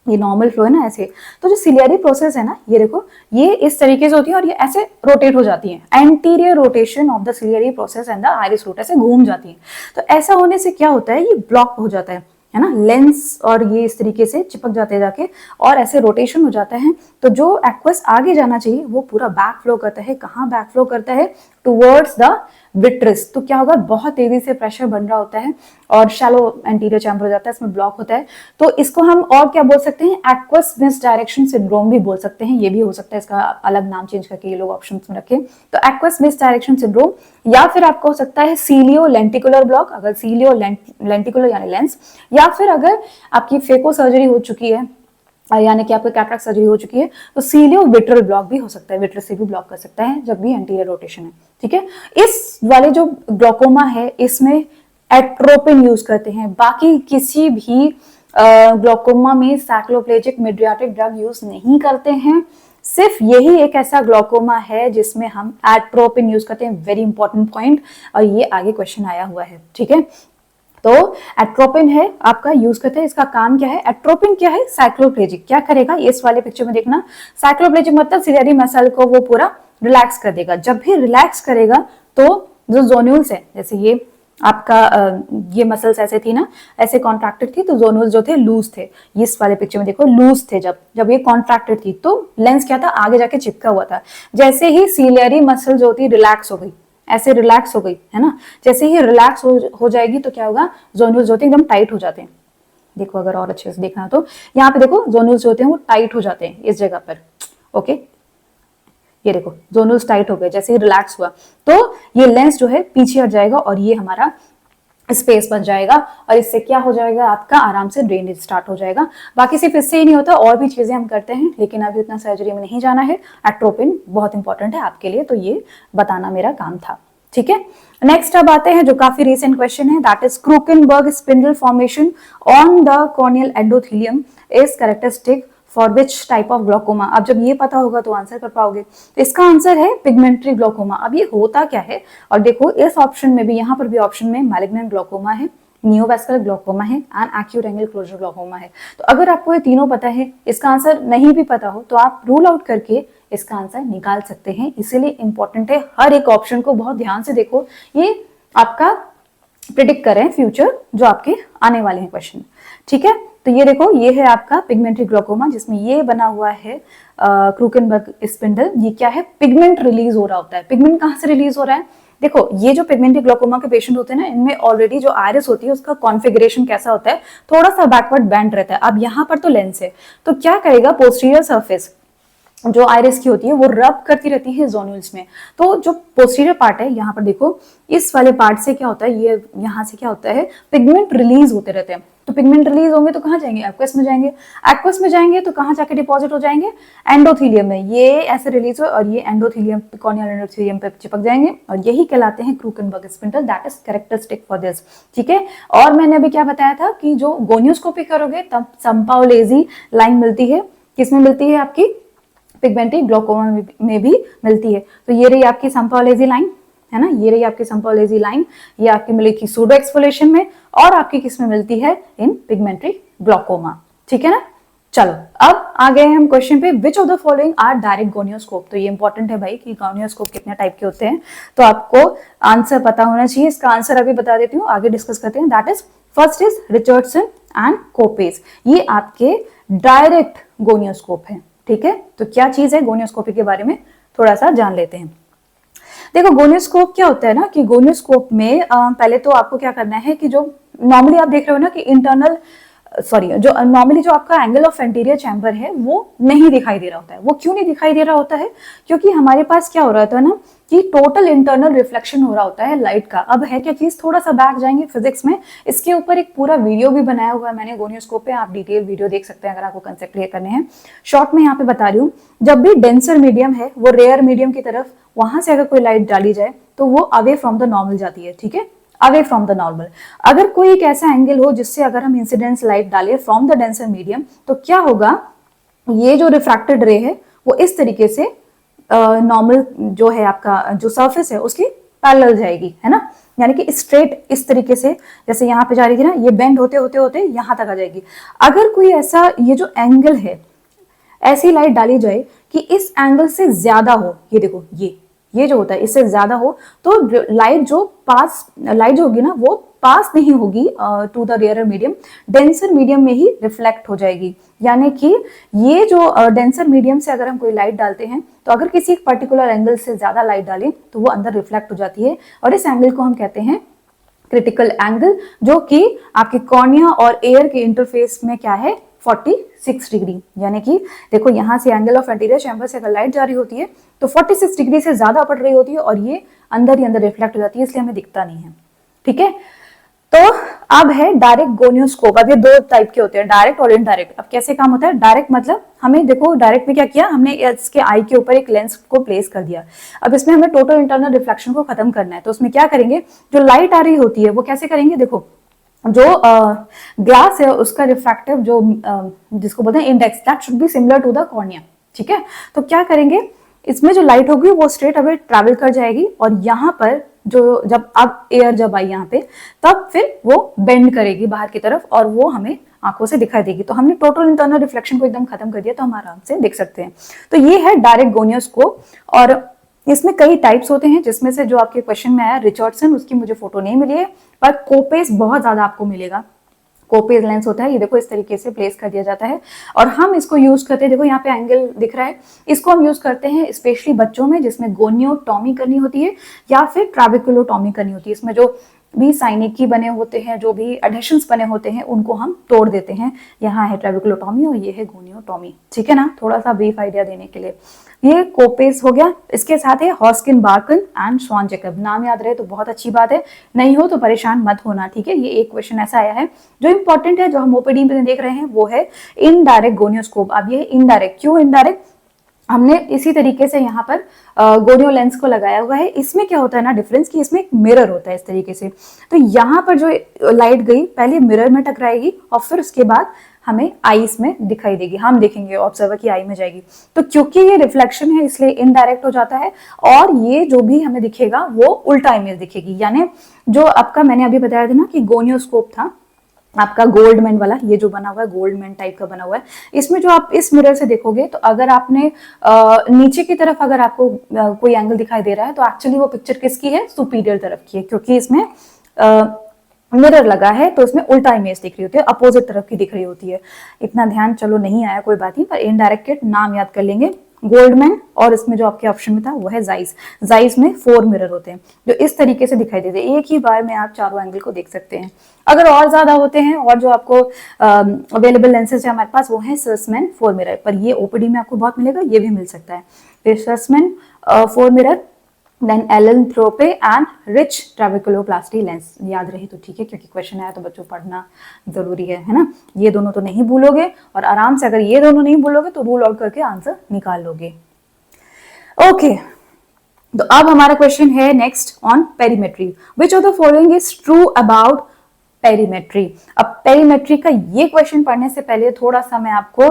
ये नॉर्मल फ्लो है ना ऐसे, तो जो सिलियरी प्रोसेस है ना ये देखो ये इस तरीके से होती है और ये ऐसे रोटेट हो जाती है, anterior rotation of the ciliary process and the iris root, ऐसे घूम जाती है। तो ऐसा होने से क्या होता है, ये ब्लॉक हो जाता है ना, लेंस और ये इस तरीके से चिपक जाते हैं जाके और ऐसे रोटेशन हो जाता है। तो जो एक्वस आगे जाना चाहिए वो पूरा बैक फ्लो करता है, कहाँ बैक फ्लो करता है, टुवर्ड्स द विट्रिस। तो क्या होगा, बहुत तेजी से प्रेशर बन रहा होता है और शैलो एंटीरियर चैम्बर हो जाता है, इसमें ब्लॉक होता है। तो इसको हम और क्या बोल सकते हैं, एक्वस मिसडायरेक्शन सिंड्रोम भी बोल सकते हैं, ये भी हो सकता है, इसका अलग नाम चेंज करके ये लोग ऑप्शंस में रखें। तो एक्वस मिसडायरेक्शन सिंड्रोम, या फिर आपको हो सकता है सीलियो लेंटिकुलर ब्लॉक, अगर सीलियो लेंटिकुलर यानी लेंस, या फिर अगर आपकी फेको सर्जरी हो चुकी है यानी कि आपको कैटरैक्ट सर्जरी हो चुकी है तो सीलियो विट्रल ब्लॉक भी हो सकता है, विट्रस से भी ब्लॉक कर सकता है जब भी एंटीरियर रोटेशन है, ठीक है। इस वाले जो ग्लोकोमा है इसमें एट्रोपिन यूज करते हैं, बाकी किसी भी ग्लोकोमा में सैक्लोप्लेजिक मिड्रियाटिक ड्रग यूज नहीं करते हैं। सिर्फ यही एक ऐसा ग्लोकोमा है जिसमें हम एट्रोपिन यूज करते हैं, वेरी इंपॉर्टेंट पॉइंट, और ये आगे क्वेश्चन आया हुआ है, ठीक है। तो एट्रोपिन है आपका यूज करते हैं, इसका काम क्या है, एट्रोपिन क्या है, साइक्लोप्लेजिक क्या करेगा, इस वाले पिक्चर में देखना, साइक्लोप्लेजिक मतलब सिलियरी मसल को वो पूरा रिलैक्स कर देगा। जब भी रिलैक्स करेगा तो जो जोन्यूल्स है, जैसे ये आपका ये मसल्स ऐसे थी ना, ऐसे कॉन्ट्रैक्टेड थी, तो जोन्यूल्स जो थे लूज थे, इस वाले पिक्चर में देखो लूज थे, जब ये कॉन्ट्रैक्टेड थी तो लेंस क्या था, आगे जाके चिपका हुआ था। जैसे ही सिलियरी मसल जो थी रिलैक्स हो गई, ऐसे रिलैक्स हो गई है ना, जैसे ही रिलैक्स हो जाएगी तो क्या होगा, जोन्यूल्स जो होते हैं एकदम टाइट हो जाते हैं। देखो अगर और अच्छे से देखना तो यहाँ पे देखो जोन्यूल्स जो होते हैं वो टाइट हो जाते हैं इस जगह पर, ओके, ये देखो जोन्यूल्स टाइट हो गए जैसे ही रिलैक्स हुआ, तो ये लेंस जो है पीछे हट जाएगा और ये हमारा स्पेस बन जाएगा और इससे क्या हो जाएगा, आपका आराम से ड्रेनेज स्टार्ट हो जाएगा। बाकी सिर्फ इससे ही नहीं होता, और भी चीजें हम करते हैं, लेकिन अभी उतना सर्जरी में नहीं जाना है। एट्रोपिन बहुत इंपॉर्टेंट है आपके लिए, तो ये बताना मेरा काम था, ठीक है। नेक्स्ट अब आते हैं जो काफी रिसेंट क्वेश्चन है, that is Krukenberg spindle formation on the corneal endothelium is characteristic for which type of glaucoma. अब जब ये पता होगा तो आंसर कर पाओगे। तो इसका आंसर है पिगमेंटरी ग्लोकोमा। अब ये होता क्या है, और देखो इस ऑप्शन में भी, यहाँ पर भी ऑप्शन में मैलिग्नेंट ग्लोकोमा है, नियोवैस्कुलर ग्लोकोमा है and acute angle closure glaucoma है। तो अगर आपको ये तीनों पता है, इसका आंसर नहीं भी पता हो तो आप रूल आउट करके इसका आंसर निकाल सकते हैं। इसीलिए इंपॉर्टेंट है हर एक ऑप्शन को बहुत ध्यान से देखो, ये आपका प्रिडिक्ट कर रहे हैं फ्यूचर जो आपके आने वाले हैं क्वेश्चन। ठीक है, तो ये देखो, ये है आपका पिगमेंटरी ग्लोकोमा जिसमें ये बना हुआ है क्रूकेनबर्ग स्पिंडल। ये क्या है, पिगमेंट रिलीज हो रहा होता है। पिगमेंट कहाँ से रिलीज हो रहा है, देखो ये जो पिगमेंटरी ग्लोकोमा के पेशेंट होते हैं ना, इनमें ऑलरेडी जो आयरिस होती है उसका कॉन्फ़िगरेशन कैसा होता है, थोड़ा सा बैकवर्ड बैंड रहता है। अब यहाँ पर तो लेंस है, तो क्या करेगा, पोस्टीरियर सरफेस जो आयरिस की होती है वो रब करती रहती है जोन्यूल्स में। तो जो पोस्टीरियर पार्ट है, यहाँ पर देखो इस वाले पार्ट से क्या होता है, ये यहाँ से क्या होता है, पिगमेंट रिलीज होते रहते हैं। तो पिगमेंट रिलीज होंगे तो कहाँ जाएंगे, एक्वस में जाएंगे। एक्वस में जाएंगे तो कहाँ जाके डिपॉजिट हो जाएंगे, एंडोथीलियम में। ये ऐसे रिलीज हो और ये एंडोथीलियम, कॉर्नियल एंडोथीलियम पे चिपक जाएंगे और यही कहलाते हैं Krukenberg spindle. That is characteristic for this. ठीक है, और मैंने अभी क्या बताया था कि जो गोनियोस्कोपी करोगे तब संपाओलेजी लाइन मिलती है। किसमें मिलती है, आपकी पिगमेंटरी ग्लोकोमा में भी मिलती है। तो ये रही आपकी संपाओलेजी लाइन, है ना, ये रही आपकी संपाओलेजी लाइन। ये आपकी मिलेगी सूडो एक्सफोलिएशन में और आपकी किस में मिलती है, इन पिगमेंटरी ग्लोकोमा। ठीक है ना। चलो अब आ गए हम क्वेश्चन पे, which of the following are direct gonioscope. तो ये इंपॉर्टेंट है भाई कि गोनियोस्कोप कितने टाइप के होते हैं, तो आपको आंसर पता होना चाहिए। इसका आंसर अभी बता देती हूँ, आगे डिस्कस करते हैं। That is first is Richardson and Koeppe. ये आपके डायरेक्ट गोनियोस्कोप है। ठीक है, तो क्या चीज है, गोनियोस्कोपी के बारे में थोड़ा सा जान लेते हैं। देखो गोनियोस्कोप क्या होता है ना, कि गोनियोस्कोप में पहले तो आपको क्या करना है कि जो नॉर्मली आप देख रहे हो ना कि इंटरनल जो नॉर्मली जो आपका एंगल ऑफ एंटीरियर चैम्बर है वो नहीं दिखाई दे रहा होता है। वो क्यों नहीं दिखाई दे रहा होता है, क्योंकि हमारे पास क्या हो रहा था ना कि टोटल इंटरनल रिफ्लेक्शन हो रहा होता है लाइट का। अब है क्या चीज, थोड़ा सा बैक जाएंगे फिजिक्स में, इसके ऊपर एक पूरा वीडियो भी बनाया हुआ है मैंने गोनियोस्कोप पे, आप डिटेल वीडियो देख सकते हैं अगर आपको कंसेप्ट क्लियर करने हैं। शॉर्ट में यहाँ पे बता रही हूँ, जब भी डेंसर मीडियम है वो रेयर मीडियम की तरफ, वहां से अगर कोई लाइट डाली जाए तो वो अवे फ्रॉम द नॉर्मल जाती है। ठीक है, अवे फ्रॉम द नॉर्मल। अगर कोई एक ऐसा एंगल हो जिससे अगर हम इंसिडेंस लाइट डालें फ्रॉम द डेंसर मीडियम, तो क्या होगा, ये जो रिफ्रैक्टेड रे है वो इस तरीके से नॉर्मल जो है आपका जो सरफेस है उसकी पैरेलल जाएगी, है ना, यानी कि स्ट्रेट इस तरीके से, जैसे यहाँ पे जा रही थी ना, ये बेंड होते होते होते यहाँ तक आ जाएगी। अगर कोई ऐसा ये जो एंगल है, ऐसी लाइट डाली जाए कि इस एंगल से ज्यादा हो, ये देखो ये जो होता है इससे ज्यादा हो, तो लाइट जो होगी ना वो पास नहीं होगी to the rare medium, denser medium में ही रिफ्लेक्ट हो जाएगी। यानी कि ये जो डेंसर मीडियम से अगर हम कोई लाइट डालते हैं तो अगर किसी एक पर्टिकुलर एंगल से ज्यादा लाइट डालें तो वो अंदर रिफ्लेक्ट हो जाती है, और इस एंगल को हम कहते हैं क्रिटिकल एंगल, जो कि आपके कॉर्निया और एयर के इंटरफेस में क्या है, 46 डिग्री। यानी कि देखो यहाँ से एंगल ऑफ एंटीरियर चैम्बर से अगर लाइट जा रही होती है तो 46 डिग्री से ज्यादा पड़ रही होती है और ये अंदर ही अंदर रिफ्लेक्ट हो जाती है, इसलिए हमें दिखता नहीं है। ठीक है, तो अब है डायरेक्ट गोनियोस्कोप। अब ये दो टाइप के होते हैं, डायरेक्ट और इनडायरेक्ट। अब कैसे काम होता है, डायरेक्ट मतलब हमें देखो, डायरेक्ट में क्या किया हमने, इसके आई के ऊपर एक लेंस को प्लेस कर दिया। अब इसमें हमें टोटल इंटरनल रिफ्लेक्शन को खत्म करना है, तो उसमें क्या करेंगे, जो लाइट आ रही होती है वो कैसे करेंगे, देखो जो ग्लास है उसका रिफ्रैक्टिव जो जिसको बोलते हैं index, that should be similar to the cornea. ठीक है, तो क्या करेंगे, इसमें जो लाइट होगी वो स्ट्रेट अवे ट्रैवल कर जाएगी और यहाँ पर जो जब अब एयर जब आई यहाँ पे तब फिर वो बेंड करेगी बाहर की तरफ और वो हमें आंखों से दिखाई देगी। तो हमने टोटल इंटरनल रिफ्लेक्शन को एकदम खत्म कर दिया, तो हम आराम से देख सकते हैं। तो ये है डायरेक्ट गोनियोस्कोप, और इसमें कई टाइप्स होते हैं, जिसमें से जो आपके क्वेश्चन में आया रिचर्डसन, उसकी मुझे फोटो नहीं मिली है, पर कोपेस बहुत ज्यादा आपको मिलेगा। कोपेज लेंस होता है, ये देखो इस तरीके से प्लेस कर दिया जाता है और हम इसको यूज करते हैं, देखो यहाँ पे एंगल दिख रहा है, इसको हम यूज करते हैं स्पेशली बच्चों में जिसमें गोनियोटॉमी करनी होती है या फिर ट्रैबिकुलोटॉमी करनी होती है। इसमें जो भी साइनिकी बने होते हैं, जो भी एडहेशंस बने होते हैं, उनको हम तोड़ देते हैं। यहाँ है ट्रैबिकुलोटॉमी और ये है गोनियोटॉमी। ठीक है ना, थोड़ा सा ब्रीफ आइडिया देने के लिए। ये कोपेस हो गया, इसके साथ है हॉस्किन बार्कन एंड स्वान जैकब। नाम याद रहे तो बहुत अच्छी बात है, नहीं हो तो परेशान मत होना। ठीक है, ये एक क्वेश्चन ऐसा आया है जो इंपॉर्टेंट है, जो हम ओपीडी में देख रहे हैं, वो है इनडायरेक्ट गोनियोस्कोप। अब ये इनडायरेक्ट, क्यों इनडायरेक्ट, हमने इसी तरीके से यहाँ पर गोनियो लेंस को लगाया हुआ है। इसमें क्या होता है ना डिफरेंस, कि इसमें एक मिरर होता है इस तरीके से। तो यहाँ पर जो लाइट गई पहले मिरर में टकराएगी और फिर उसके बाद हमें आईज में दिखाई देगी, हम देखेंगे ऑब्जर्वर की आई में जाएगी। तो क्योंकि ये रिफ्लेक्शन है इसलिए इनडायरेक्ट हो जाता है, और ये जो भी हमें दिखेगा वो उल्टा इमेज दिखेगी। यानी जो आपका मैंने अभी बताया था ना कि गोनियोस्कोप था आपका गोल्डमैन वाला, ये जो बना हुआ है गोल्डमैन टाइप का बना हुआ है, इसमें जो आप इस मिरर से देखोगे तो अगर आपने नीचे की तरफ अगर आपको कोई एंगल दिखाई दे रहा है तो एक्चुअली वो पिक्चर किसकी है, सुपीरियर तरफ की है, क्योंकि इसमें मिरर लगा है तो उसमें उल्टा इमेज दिख रही होती है, अपोजिट तरफ की दिख रही होती है। इतना ध्यान चलो नहीं आया कोई बात नहीं, पर इनडायरेक्टेड नाम याद कर लेंगे, गोल्डमैन। और इसमें जो आपके ऑप्शन में था वो है जाइस। जाइस में 4 मिरर होते हैं जो इस तरीके से दिखाई देते हैं, एक ही बार में आप चारों एंगल को देख सकते हैं। अगर और ज्यादा होते हैं और जो आपको अवेलेबल लेंसेज है हमारे पास वो है सर्समैन 4 मिरर, पर ये ओपीडी में आपको बहुत मिलेगा, ये भी मिल सकता है। फिर Sussman 4 mirror, then Allen Thorpe and Ritch trabeculoplasty lens. याद रहे तो ठीक है, क्योंकि क्वेश्चन आया तो बच्चों पढ़ना जरूरी है ना। ये दोनों तो नहीं भूलोगे, और आराम से अगर ये दोनों नहीं भूलोगे तो रूल आउट करके आंसर निकाल लोगे। ओके, तो अब हमारा क्वेश्चन है next on perimetry. Which of the following is true about perimetry. अब पेरीमेट्री का ये क्वेश्चन पढ़ने से पहले थोड़ा सा मैं आपको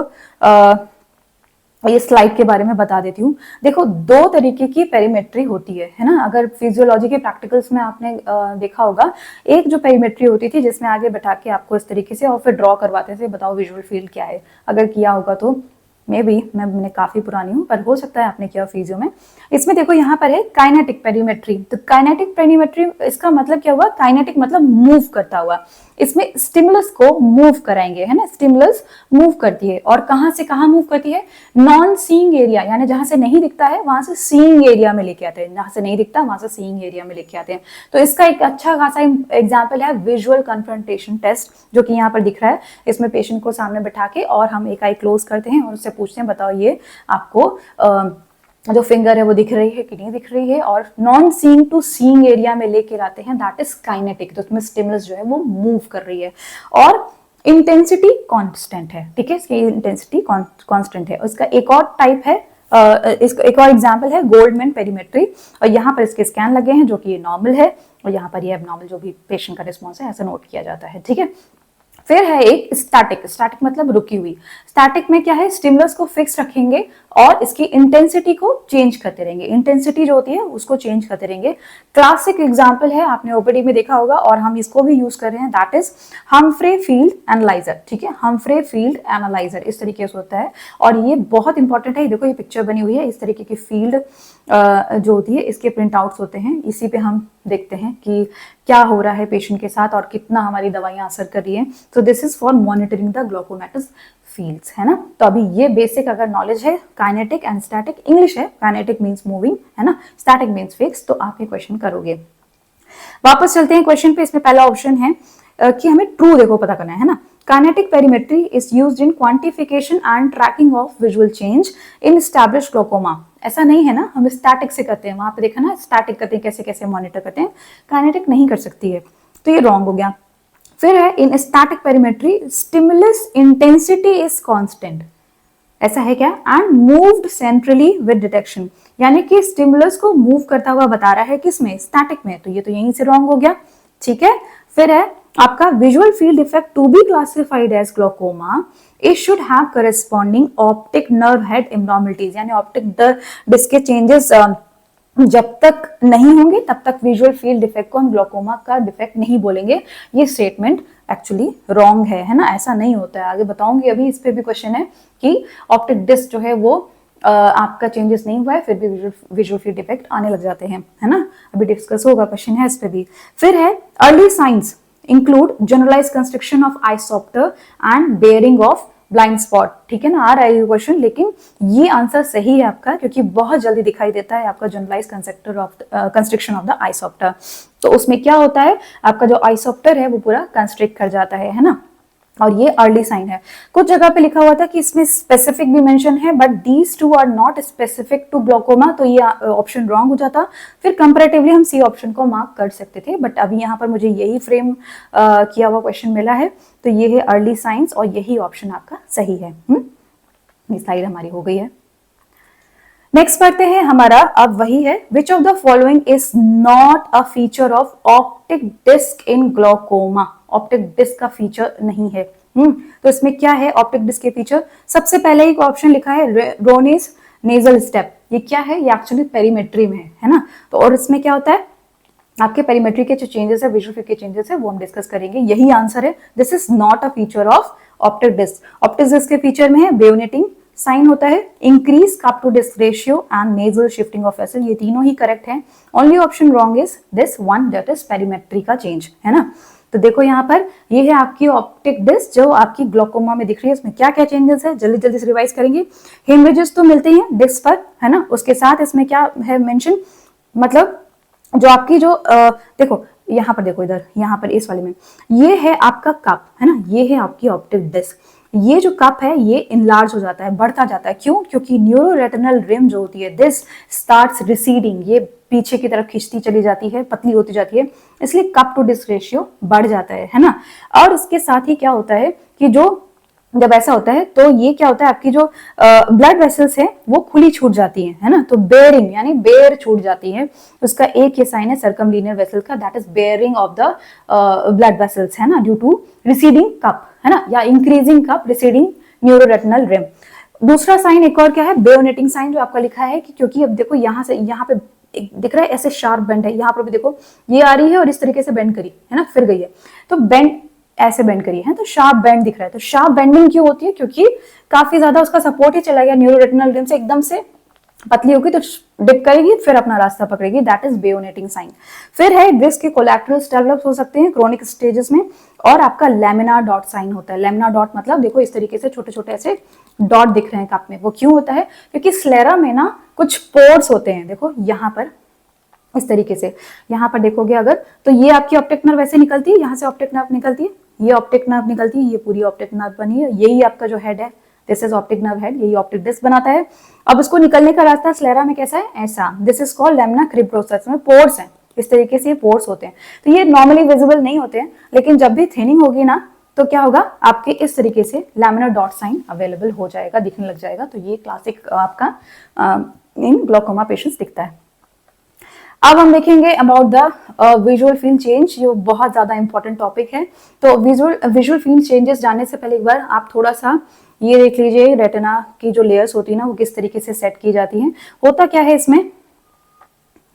ये स्लाइड के बारे में बता देती हूँ। देखो, 2 तरीके की पेरीमेट्री होती है ना। अगर फिजियोलॉजी के प्रैक्टिकल्स में आपने देखा होगा, एक जो पेरीमेट्री होती थी जिसमें आगे बैठा के आपको इस तरीके से और फिर ड्रॉ करवाते थे, बताओ विजुअल फील्ड क्या है। अगर किया होगा तो मे बी, मैंने काफी पुरानी हूँ पर हो सकता है आपने किया फिजियो में। इसमें देखो यहाँ पर है काइनेटिक पेरीमेट्री। तो काइनेटिक पेरीमेट्री इसका मतलब क्या हुआ, काइनेटिक मतलब मूव करता हुआ। इसमें स्टिमुलस को मूव कराएंगे, है ना। स्टिमुलस मूव करती है, और कहां से कहां मूव करती है, नॉन सीइंग एरिया, यानी जहां से नहीं दिखता है वहां से सीइंग एरिया में लेके आते हैं, जहां से नहीं दिखता वहां से सीइंग एरिया में लेके आते हैं। तो इसका एक अच्छा खासा एग्जाम्पल है विजुअल कन्फ्रंटेशन टेस्ट, जो कि यहाँ पर दिख रहा है। इसमें पेशेंट को सामने बैठा के और हम एक आई क्लोज करते हैं और उससे पूछते हैं बताओ ये आपको जो फिंगर है वो दिख रही है कि नहीं दिख रही है, और non seeing to seeing area में लेके आते हैं, दैट इज काइनेटिक। तो उसमें स्टिमुलस जो है वो मूव कर रही है, और इंटेंसिटी कांस्टेंट है, ठीक है। इसकी इंटेंसिटी कांस्टेंट है। उसका एक और टाइप है, इसका एक और एग्जांपल है गोल्डमैन पेरीमेट्री, और यहाँ पर इसके स्कैन लगे हैं जो कि ये नॉर्मल है, और यहाँ पर ये एबनॉर्मल जो भी पेशेंट का रिस्पॉन्स है ऐसा नोट किया जाता है, ठीक है। फिर है एक स्टैटिक। स्टैटिक मतलब रुकी हुई। स्टैटिक में क्या है, स्टिमुलस को फिक्स रखेंगे और इसकी इंटेंसिटी को चेंज करते रहेंगे। इंटेंसिटी जो होती है उसको चेंज करते रहेंगे। क्लासिक एग्जांपल है, आपने ओपीडी में देखा होगा और हम इसको भी यूज कर रहे हैं, that is Humphrey field analyser, ठीक है। हम्फ्रे फील्ड एनालाइजर इस तरीके से होता है, और ये बहुत इंपॉर्टेंट है। देखो ये पिक्चर बनी हुई है, इस तरीके की फील्ड जो होती है इसके प्रिंट आउट्स होते हैं। इसी पे हम देखते हैं कि क्या हो रहा है पेशेंट के साथ और कितना हमारी दवाइयां असर कर रही है। तो this is for monitoring the glaucomatous fields, है ना। तो अभी ये बेसिक अगर नॉलेज है, काइनेटिक एंड स्टैटिक, इंग्लिश है, काइनेटिक मींस मूविंग, है ना, स्टैटिक मींस फिक्स, तो आप ये क्वेश्चन करोगे। वापस चलते हैं क्वेश्चन पे। इसमें पहला ऑप्शन है कि हमें ट्रू देखो पता करना है ना। Kinetic perimetry is used in quantification and tracking of visual change in established glaucoma. ऐसा नहीं है ना, हम स्टैटिक से करते हैं, वहां पे देखा ना स्टैटिक करते हैं, कैसे कैसे मॉनिटर करते हैं, काइनेटिक नहीं कर सकती है, तो ये रॉन्ग हो गया। फिर है इन static perimetry stimulus intensity is constant, ऐसा है क्या, and moved centrally with detection, यानी कि स्टिमुलस को मूव करता हुआ बता रहा है किसमें, स्टैटिक में, तो ये तो यहीं से रॉन्ग हो गया, ठीक है। फिर है आपका visual field effect to be classified as glaucoma it should have corresponding optic nerve head abnormalities, यानी ऑप्टिक डिस्क के चेंजेस जब तक नहीं होंगे तब तक विजुअल फील्ड डिफेक्ट को हम ग्लूकोमा का डिफेक्ट नहीं बोलेंगे। ये स्टेटमेंट एक्चुअली रॉन्ग है ना, ऐसा नहीं होता है। आगे बताऊंगी, अभी इस पे भी क्वेश्चन है कि ऑप्टिक डिस्क जो है वो आपका चेंजेस नहीं हुआ है फिर भी विजुअल फील्ड डिफेक्ट आने लग जाते हैं, है ना। अभी डिस्कस होगा, क्वेश्चन है इस पे भी। फिर है early signs include generalize construction of isopter and baring of blind spot, ठीक है ना। आ रहा है ये क्वेश्चन, लेकिन ये आंसर सही है आपका, क्योंकि बहुत जल्दी दिखाई देता है आपका जनरलाइज कंस्ट्रक्शन ऑफ द आइसोप्टर। तो उसमें क्या होता है, आपका जो आइसोप्टर है वो पूरा कंस्ट्रिक्ट कर जाता है ना, और ये अर्ली साइन है। कुछ जगह पे लिखा हुआ था कि इसमें स्पेसिफिक भी मेंशन है, but these two are not specific to glaucoma, तो ये ऑप्शन रॉन्ग हो जाता। फिर कंपैरेटिवली हम सी ऑप्शन को मार्क कर सकते थे, बट अभी यहाँ पर मुझे यही फ्रेम किया हुआ क्वेश्चन मिला है, तो ये है अर्ली साइंस और यही ऑप्शन आपका सही है। ये स्लाइड हमारी हो गई है। नेक्स्ट पढ़ते हैं हमारा, अब वही है, which of the following is not a feature of optic disc in glaucoma. Optic disc का फीचर नहीं है। तो इसमें क्या है ऑप्टिक डिस्क के फीचर? सबसे पहले एक ऑप्शन लिखा है रोनेस नेजल स्टेप। ये क्या है? ये एक्चुअली पेरीमेट्री में है ना। तो और इसमें क्या होता है, आपके पेरीमेट्री के जो चेंजेस है, विजुअल फील्ड के चेंजेस है, वो हम डिस्कस करेंगे। यही आंसर है, this is not a feature of optic disc. Optic disc के फीचर में है बेयोनेटिंग साइन होता है, increase cup to disc ratio and nasal shifting of vessel. ये तीनों ही करेक्ट है। Only option wrong is this one, that is perimetry का चेंज, है ना। तो देखो यहाँ पर ये है आपकी ऑप्टिक डिस्क जो आपकी ग्लोकोमा में दिख रही है। इसमें क्या क्या चेंजेस है जल्दी जल्दी से रिवाइज करेंगे। हेमरेजेस तो मिलते हैं डिस्क पर, है ना। उसके साथ इसमें क्या है मेंशन, मतलब जो आपकी जो देखो यहाँ पर, देखो इधर यहाँ पर इस वाले में ये है आपका कप, है ना। ये है आपकी ऑप्टिक डिस्क। ये जो कप है ये इनलार्ज हो जाता है, बढ़ता जाता है। क्यों? क्योंकि न्यूरोरेटिनल रिम जो होती है, दिस स्टार्ट्स रिसीडिंग, ये पीछे की तरफ खिंचती चली जाती है, पतली होती जाती है, इसलिए कप टू डिस्क रेशियो बढ़ जाता है ना। और इसके साथ ही क्या होता है कि जो जब ऐसा होता है तो ये क्या होता है, आपकी जो ब्लड वेसल्स है वो खुली छूट जाती है ना। तो बेयरिंग यानी बेयर छूट जाती है। उसका एक ये साइन है सर्कमलीनियर वेसल का, that is bearing of the blood vessels, है ना, ड्यू टू रिसीडिंग कप, है ना, या इंक्रीजिंग कप, रिसीडिंग न्यूरोरेटिनल रिम। दूसरा साइन एक और क्या है, बेयोनेटिंग साइन, जो आपका लिखा है कि क्योंकि अब देखो यहाँ से यहाँ पे दिख रहा है ऐसे शार्प बेंड है, यहाँ पर भी देखो ये आ रही है और इस तरीके से बेंड करी, है ना, फिर गई है, तो बेंड ऐसे बेंड करी है, तो शार्प बेंड दिख रहा है। तो शार्प बेंडिंग क्यों होती है? क्योंकि काफी ज्यादा उसका सपोर्ट ही चला गया न्यूरोरेटिनल रिम से, एकदम से पतली होगी तो डिप करेगी, फिर अपना रास्ता पकड़ेगी, दैट इज बेयोनेटिंग साइन। फिर है डिस्क के कोलैटरल्स डेवलप हो सकते हैं क्रोनिक स्टेजेस में, और आपका लेमिनार डॉट साइन होता है। लेमिनार डॉट मतलब देखो इस तरीके से छोटे छोटे ऐसे डॉट दिख रहे हैं कप में, वो क्यों होता है? क्योंकि स्लेरा में ना कुछ पोर्स होते हैं, देखो यहाँ पर इस तरीके से, यहाँ पर देखोगे अगर तो ये आपकी ऑप्टिक नर्व ऐसे निकलती है, यहाँ से ऑप्टिक नर्व निकलती है, ये ऑप्टिक नर्व निकलती है, ये पूरी ऑप्टिक नर्व बनी है, यही आपका जो हेड है, this is optic nerve head, यही ऑप्टिक डिस्क बनाता है। अब इसको निकलने का रास्ता स्लेरा में कैसा है? ऐसा, दिस इज कॉल्ड लेमिना क्रिब्रोसस, में पोर्स हैं, इस तरीके से पोर्स होते हैं। तो ये नॉर्मली विजिबल नहीं होते हैं, लेकिन जब भी थिनिंग होगी ना तो क्या होगा, आपके इस तरीके से लैमिनर डॉट साइन अवेलेबल हो जाएगा, दिखने लग जाएगा। तो ये क्लासिक आपका इन ग्लोकोमा पेशेंट्स दिखता है। अब हम देखेंगे about the visual field change, जो बहुत ज्यादा इंपॉर्टेंट टॉपिक है। तो विजुअल फील्ड चेंजेस जानने से पहले एक बार आप थोड़ा सा ये देख लीजिए, रेटिना की जो लेयर्स होती है ना वो किस तरीके से सेट की जाती हैं। होता क्या है इसमें,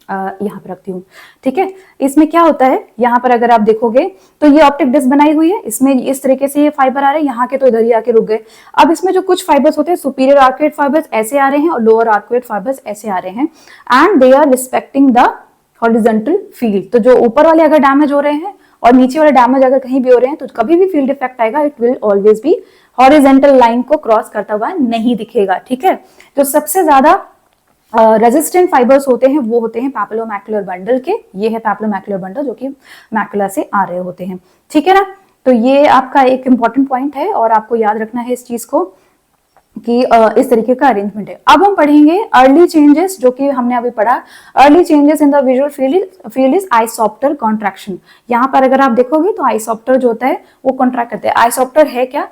यहाँ पर रखती हूँ, ठीक है। इसमें क्या होता है, यहाँ पर अगर आप देखोगे तो ये ऑप्टिक डिस्क बनाई हुई है, इसमें इस तरीके से ये फाइबर आ रहे हैं, यहाँ के तो इधर ही आके रुक गए। अब इसमें जो कुछ फाइबर्स होते हैं, सुपीरियर आर्कुएट फाइबर्स ऐसे आ रहे हैं और लोअर आर्कुएट फाइबर्स ऐसे आ रहे हैं, and they are respecting the horizontal field. तो जो ऊपर वाले अगर डैमेज हो रहे हैं और नीचे वाले डैमेज अगर कहीं भी हो रहे हैं, तो कभी भी फील्ड इफेक्ट आएगा, it will always be horizontal line को क्रॉस करता हुआ नहीं दिखेगा, ठीक है। तो सबसे ज्यादा रेजिस्टेंट फाइबर्स होते हैं वो होते हैं पैपिलोमैकुलर बंडल के, ये है पैपिलोमैकुलर बंडल जो कि मैकुला से आ रहे होते हैं, ठीक है ना। तो ये आपका एक इंपॉर्टेंट पॉइंट है और आपको याद रखना है इस चीज को कि इस तरीके का अरेंजमेंट है। अब हम पढ़ेंगे अर्ली चेंजेस, जो कि हमने अभी पढ़ा। Early changes in the visual field is isopter contraction. यहाँ पर अगर आप देखोगे तो आइसोप्टर जो होता है वो कॉन्ट्रैक्ट करते हैं। आइसोप्टर है क्या?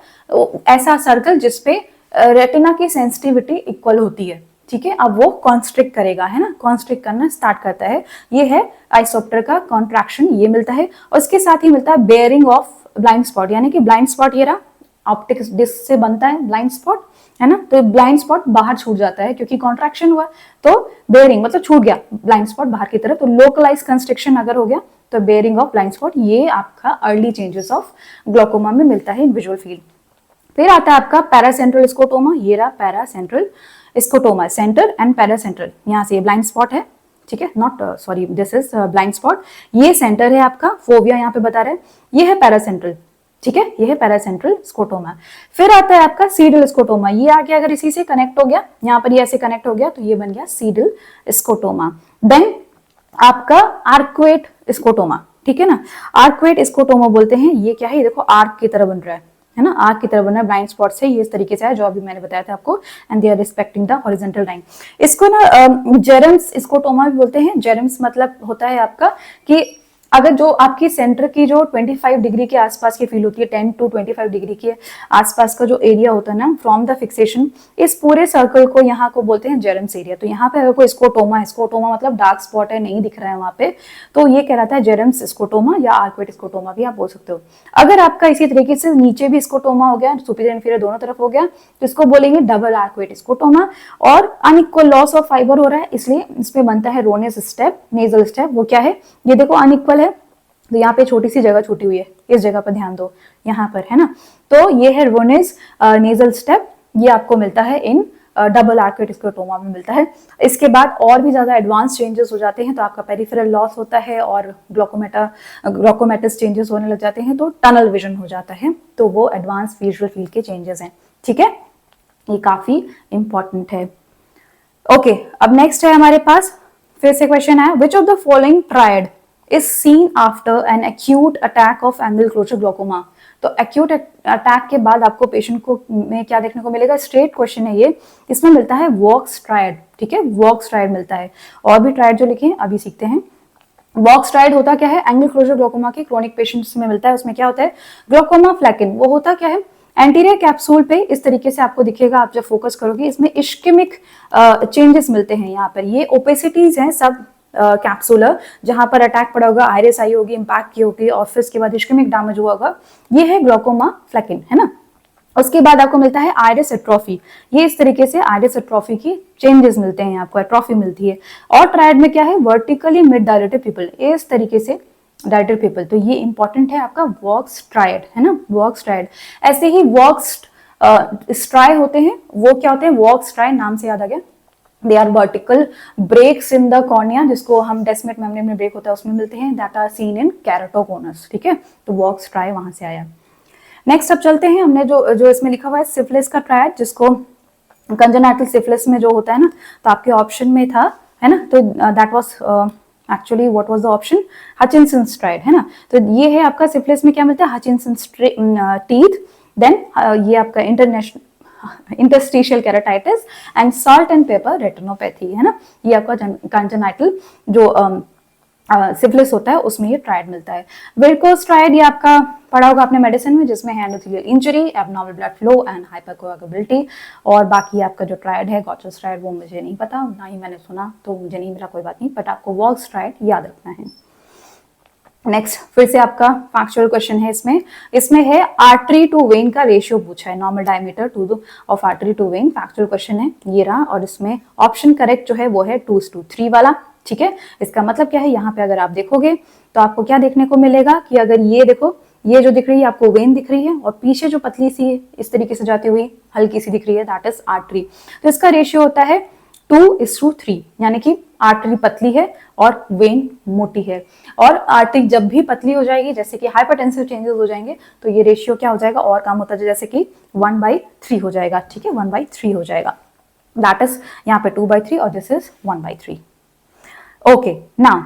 ऐसा सर्कल जिसपे रेटिना की सेंसिटिविटी इक्वल होती है, ठीक है। अब वो कॉन्स्ट्रिक्ट करेगा, है ना, कॉन्स्ट्रिक्ट करना स्टार्ट करता है। ये है आइसोप्टर का कॉन्ट्रैक्शन, ये मिलता है। और इसके साथ ही मिलता है बेयरिंग ऑफ ब्लाइंड स्पॉट, यानी कि ब्लाइंड स्पॉट ये रहा, ऑप्टिक डिस्क से बनता है ब्लाइंड स्पॉट, है ना। तो ब्लाइंड स्पॉट बाहर छूट जाता है क्योंकि कॉन्ट्रैक्शन हुआ, तो बेयरिंग मतलब छूट गया ब्लाइंड स्पॉट बाहर की तरफ। तो लोकलाइज कंस्ट्रिक्शन अगर हो गया तो बेयरिंग ऑफ ब्लाइंड स्पॉट, ये आपका अर्ली चेंजेस ऑफ ग्लोकोमा में मिलता है इन विजुअल फील्ड। फिर आता है आपका पैरासेंट्रल स्कोटोमा, ये रहा paracentral scotoma, centre and paracentral, यहाँ से ये ब्लाइंड स्पॉट है, ठीक है, not sorry this is blind spot. ये सेंटर है आपका, फोविया यहाँ पे बता रहे हैं, ये है पैरासेंट्रल, ठीक है, ये है पैरासेंट्रल स्कोटोमा। फिर आता है आपका सीडल स्कोटोमा, ये आ गया, अगर इसी से कनेक्ट हो गया, यहाँ पर ये ऐसे कनेक्ट हो गया तो ये बन गया सीडल स्कोटोमा। देन आपका आर्कुएट स्कोटोमा, ठीक है ना, आर्कुएट स्कोटोमा बोलते हैं। ये क्या है, ये देखो आर्क की तरह बन रहा है ना, आर्क की तरह बन रहा है, ब्लाइंड स्पॉट से ये इस तरीके से है जो अभी मैंने बताया था आपको, and they are respecting the horizontal line. इसको ना जेरम्स स्कोटोमा भी बोलते हैं। जेरम्स मतलब होता है आपका कि अगर जो आपकी सेंटर की जो 25 डिग्री के आसपास की फील होती है, 10 to 25 डिग्री के आसपास का जो एरिया होता है ना फ्रॉम द फिक्सेशन, इस पूरे सर्कल को यहाँ को बोलते हैं जेरम्स एरिया। तो यहाँ पे अगर कोई स्कोटोमा है, स्कोटोमा मतलब डार्क स्पॉट है, नहीं दिख रहा है वहां पे, तो ये कहलाता है जेरम्स स्कोटोमा या आर्क्वेट स्कोटोमा भी आप बोल सकते हो। अगर आपका इसी तरीके से नीचे भी स्कोटोमा हो गया, सुपीरियर इन्फीरियर दोनों तरफ हो गया, तो इसको बोलेंगे डबल आर्क्वेट स्कोटोमा। और अनइक्वल लॉस ऑफ फाइबर हो रहा है, इसलिए इसमें बनता है रोनेस स्टेप, नेजल स्टेप। वो क्या है, ये देखो अनइक्वल है, तो यहाँ पे छोटी सी जगह छूटी हुई है, इस जगह पर ध्यान दो, यहाँ पर है ना। तो ये है रोनेस नेजल स्टेप, ये आपको मिलता है इन डबल आर्क्वेट स्कोटोमा में मिलता है। इसके बाद और भी ज्यादा एडवांस चेंजेस हो जाते हैं, तो आपका पेरिफेरल लॉस होता है और ग्लूकोमेटस चेंजेस होने लग जाते हैं, तो टनल विजन हो जाता है। तो वो एडवांस विजुअल फील्ड के चेंजेस हैं, ठीक है, ये काफी इंपॉर्टेंट है। ओके, अब नेक्स्ट है हमारे पास, फिर से क्वेश्चन है, which of the following triad is seen after an acute attack of angle closure glaucoma. तो एक्यूट अटैक के बाद आपको पेशेंट को में क्या देखने को मिलेगा, स्ट्रेट क्वेश्चन है ये, इसमें मिलता है वॉक्स ट्रायड, ठीक है, वॉक्स ट्रायड मिलता है। और भी ट्रायड जो लिखे हैं अभी सीखते हैं। वॉक्स ट्रायड होता क्या है, एंगल क्लोजर ग्लोकोमा के क्रोनिक पेशेंट्स में मिलता है। उसमें क्या होता है, ग्लोकोमा फ्लैकिन, वो होता क्या है, एंटीरियर कैप्सूल पे इस तरीके से आपको दिखेगा, आप जब फोकस करोगे इसमें इश्केमिक चेंजेस मिलते हैं। यहाँ पर ये ओपेसिटीज हैं सब कैप्सूलर, जहां पर अटैक पड़ा होगा, आयरिस आई होगी, इंपैक्ट की होगी, और फिर उसके बाद इश्केमिक डैमेज हुआ होगा, ये है ग्लोकोमा फ्लैकिन, है ना। उसके बाद आपको मिलता है आयरिस एट्रोफी, ये इस तरीके से आयरिस एट्रोफी की चेंजेस मिलते हैं, आपको एट्रोफी मिलती है। और ट्रायड में क्या है, वर्टिकली मिड डायलेटेड पीपल, इस तरीके से डायलेटेड पीपल, तो ये इंपॉर्टेंट है आपका वॉक्स ट्रायड, है ना, वॉक्स ट्रायड। ऐसे ही वॉक्स स्ट्राई होते हैं, वो क्या होते हैं, वॉक्स ट्राई नाम से याद आ गया, they are vertical breaks in the cornea, जिसको हम डेस्मेट मेम्ब्रेन में ब्रेक होता है उसमें मिलते हैं, दैट आर सीन इन कैरोटोकोनस, ठीक है, तो वॉक्स ट्राई वहां से आया। नेक्स्ट अब चलते हैं, हमने जो इसमें लिखा हुआ है सिफिलिस का ट्रायड, जिसको कंजेनाइटल सिफिलिस में जो होता है ना, तो आपके ऑप्शन में था, है ना, तो that was actually what was the option, Hutchinson's triad, है ना। तो ये है आपका सिफिलिस में क्या मिलता है, हचिंसन्स टीथ, देन ये आपका interstitial keratitis and salt and paper retinopathy, है ना। ये आपका कंजेनाइटल जो सिफिलिस होता है उसमें ये ट्रायड मिलता है। वेरिकोस ट्रायड ये आपका पढ़ा होगा आपने मेडिसिन में, जिसमें है endothelial injury, abnormal blood flow and hypercoagulability. और बाकी आपका जो ट्रायड है गॉचस ट्रायड, वो मुझे नहीं पता, ना ही मैंने सुना, तो मुझे नहीं मिला, कोई बात नहीं, बट आपको वॉक्स ट्रायड याद रखना है। नेक्स्ट फिर से आपका फैक्चुअल क्वेश्चन है, इसमें है आर्टरी टू वेन का रेशियो पूछा है, normal diameter to of artery to vein, factual question है ये रहा। और इसमें ऑप्शन करेक्ट जो है वो है 2:3 वाला, ठीक है। इसका मतलब क्या है, यहाँ पे अगर आप देखोगे तो आपको क्या देखने को मिलेगा कि अगर ये देखो, ये जो दिख रही है आपको वेन दिख रही है, और पीछे जो पतली सी है इस तरीके से जाती हुई हल्की सी दिख रही है, दैट इज आर्टरी। तो इसका रेशियो होता है 2:3, यानी कि आर्टरी पतली है और वेन मोटी है। और आर्टरी जब भी पतली हो जाएगी, जैसे कि हाइपरटेंसिव चेंजेस हो जाएंगे, तो ये रेशियो क्या हो जाएगा, और कम होता है, जैसे कि 1/3 हो जाएगा, ठीक है, 1/3 हो जाएगा, दैट इज यहाँ पे 2/3 और this is 1/3। Okay, now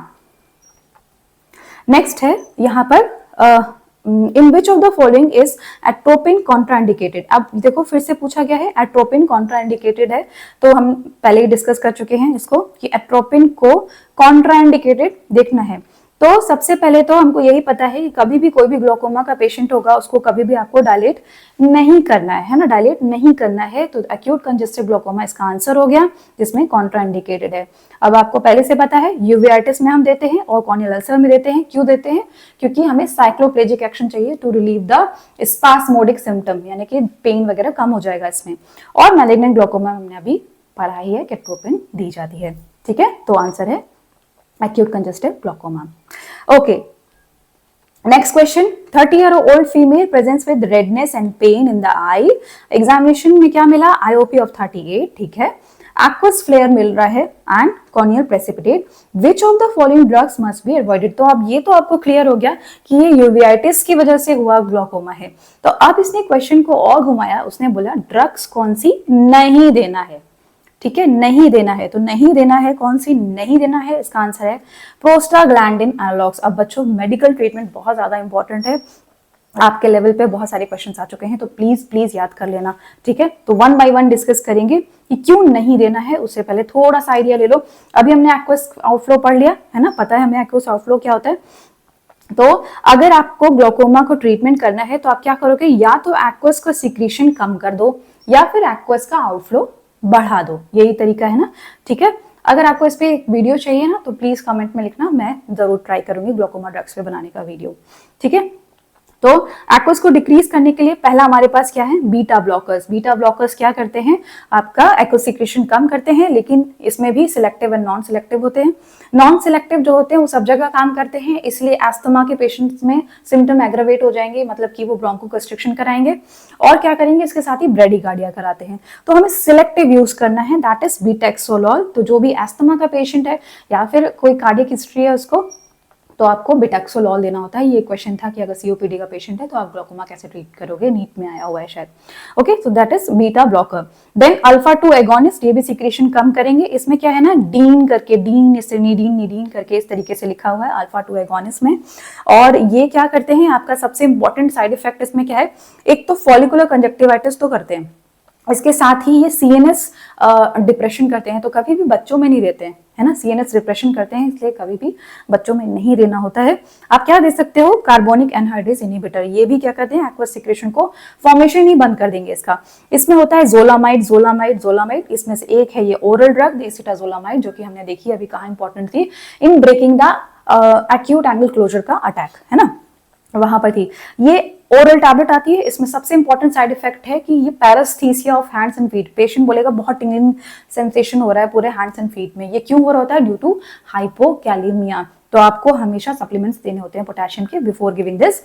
next है यहाँ पर in which of the following is atropine contraindicated. अब देखो फिर से पूछा गया है, एट्रोपिन कॉन्ट्राइंडिकेटेड है, तो हम पहले ही डिस्कस कर चुके हैं इसको कि एट्रोपिन को कॉन्ट्राइंडिकेटेड देखना है। तो सबसे पहले तो हमको यही पता है कि कभी भी कोई भी ग्लोकोमा का पेशेंट होगा उसको कभी भी आपको डायलेट नहीं करना है ना, डायलेट नहीं करना है। तो एक्यूट कंजेस्टिव ग्लोकोमा इसका आंसर हो गया, जिसमें कॉन्ट्राइंडिकेटेड है। अब आपको पहले से पता है यूवेआइटिस में हम देते हैं और कॉर्नियल अल्सर में देते हैं। क्यों देते हैं, क्योंकि हमें साइक्लोप्लेजिक एक्शन चाहिए to relieve the spasmodic symptom, यानी कि पेन वगैरह कम हो जाएगा इसमें। और मैलिग्नेंट ग्लोकोमा में हमने अभी पढ़ा ही है कि एट्रोपिन दी जाती है, ठीक है। तो आंसर है acute congestive glaucoma. Okay, next question, 30-year-old female presents with redness and pain in the eye. Examination में क्या मिला, IOP of 38, ठीक है। aqueous flare मिल रहा है and corneal precipitate. Which of the following drugs must be avoided? तो अब ये तो आपको क्लियर हो गया कि ये यूवेआइटिस की वजह से हुआ ग्लोकोमा है। तो अब इसने क्वेश्चन को और घुमाया, उसने बोला ड्रग्स कौन सी नहीं देना है, ठीक है, नहीं देना है। तो नहीं देना है, कौन सी नहीं देना है, इसका आंसर है प्रोस्टाग्लैंडिन एनालॉग्स। अब बच्चों मेडिकल ट्रीटमेंट बहुत ज्यादा इंपॉर्टेंट है, आपके लेवल पे बहुत सारे क्वेश्चंस आ चुके हैं, तो प्लीज याद कर लेना, ठीक है। तो 1 by 1 डिस्कस करेंगे कि क्यों नहीं देना है। उससे पहले थोड़ा सा आइडिया ले लो, अभी हमने एक्वस आउटफ्लो पढ़ लिया है ना, पता है हमें एक्वस आउटफ्लो क्या होता है। तो अगर आपको ग्लोकोमा को ट्रीटमेंट करना है तो आप क्या करोगे, या तो एक्वस का सिक्रीशन कम कर दो या फिर एक्वस का आउटफ्लो बढ़ा दो, यही तरीका है ना। ठीक है, अगर आपको इस पे एक वीडियो चाहिए ना तो प्लीज कमेंट में लिखना, मैं जरूर ट्राई करूंगी ग्लोकोमा ड्रग्स पे बनाने का वीडियो। ठीक है, तो एक्वस को डिक्रीज करने के लिए पहला हमारे पास क्या है, बीटा ब्लॉकर्स। बीटा ब्लॉकर्स क्या करते हैं, आपका एक्वस सिक्रेशन कम करते हैं, लेकिन इसमें भी सिलेक्टिव एंड नॉन सिलेक्टिव होते हैं। नॉन सिलेक्टिव जो होते हैं वो सब जगह काम करते हैं, इसलिए एस्थमा के पेशेंट्स में सिम्टम एग्रावेट हो जाएंगे, मतलब कि वो ब्रोंको कंस्ट्रिक्शन कराएंगे और क्या करेंगे, इसके साथ ही ब्रेडिकार्डिया कराते हैं। तो हमें सिलेक्टिव यूज करना है, दैट इज बीटेक्सोलॉल। तो जो भी एस्थमा का पेशेंट है या फिर कोई कार्डियक हिस्ट्री है उसको, तो आपको बिटेक्सोलॉल देना होता है। ये क्वेश्चन था कि अगर सीओपीडी का पेशेंट है तो आप ग्लोकोमा कैसे ट्रीट करोगे, नीट में आया हुआ है शायद। Okay, so that is beta blocker. Then alpha 2 agonist, ये भी सिक्रेशन कम करेंगे। इसमें क्या है ना, डीन करके, डीन इससे निडीन निडीन करके इस तरीके से लिखा हुआ है अल्फा 2 एगोनिस्ट में। और ये क्या करते हैं, आपका सबसे इंपॉर्टेंट साइड इफेक्ट इसमें क्या है, एक तो फॉलिकुलर कंजक्टिवाइटिस तो करते हैं, इसके साथ ही ये सीएनएस डिप्रेशन करते हैं। तो कभी भी बच्चों में नहीं देते हैं, है ना, सीएनएस डिप्रेशन करते हैं, इसलिए कभी भी बच्चों में नहीं देना होता है। आप क्या दे सकते हो, कार्बोनिक एनहाइड्रेस इनहिबिटर, ये भी क्या करते हैं, एक्वस सिक्रेशन को, फॉर्मेशन ही बंद कर देंगे इसका। इसमें होता है जोलामाइड, जोलामाइड, जोलामाइड, इसमें से एक है ये ओरल ड्रग एसिटाजोलामाइड, जो कि हमने देखी अभी कहाँ इंपॉर्टेंट थी, in breaking the acute angle closure का अटैक, है ना, वहां पर थी। ये ओरल टैबलेट आती है, इसमें सबसे इंपॉर्टेंट साइड इफेक्ट है कि ये paraesthesia of hands and feet. Patient बोलेगा बहुत टिंगलिंग सेंसेशन हो रहा है पूरे हैंड्स एंड फीट में, ये क्यों हो रहा होता है, ड्यू टू हाइपोकैलिमिया। तो आपको हमेशा सप्लीमेंट्स देने होते हैं पोटेशियम के before giving this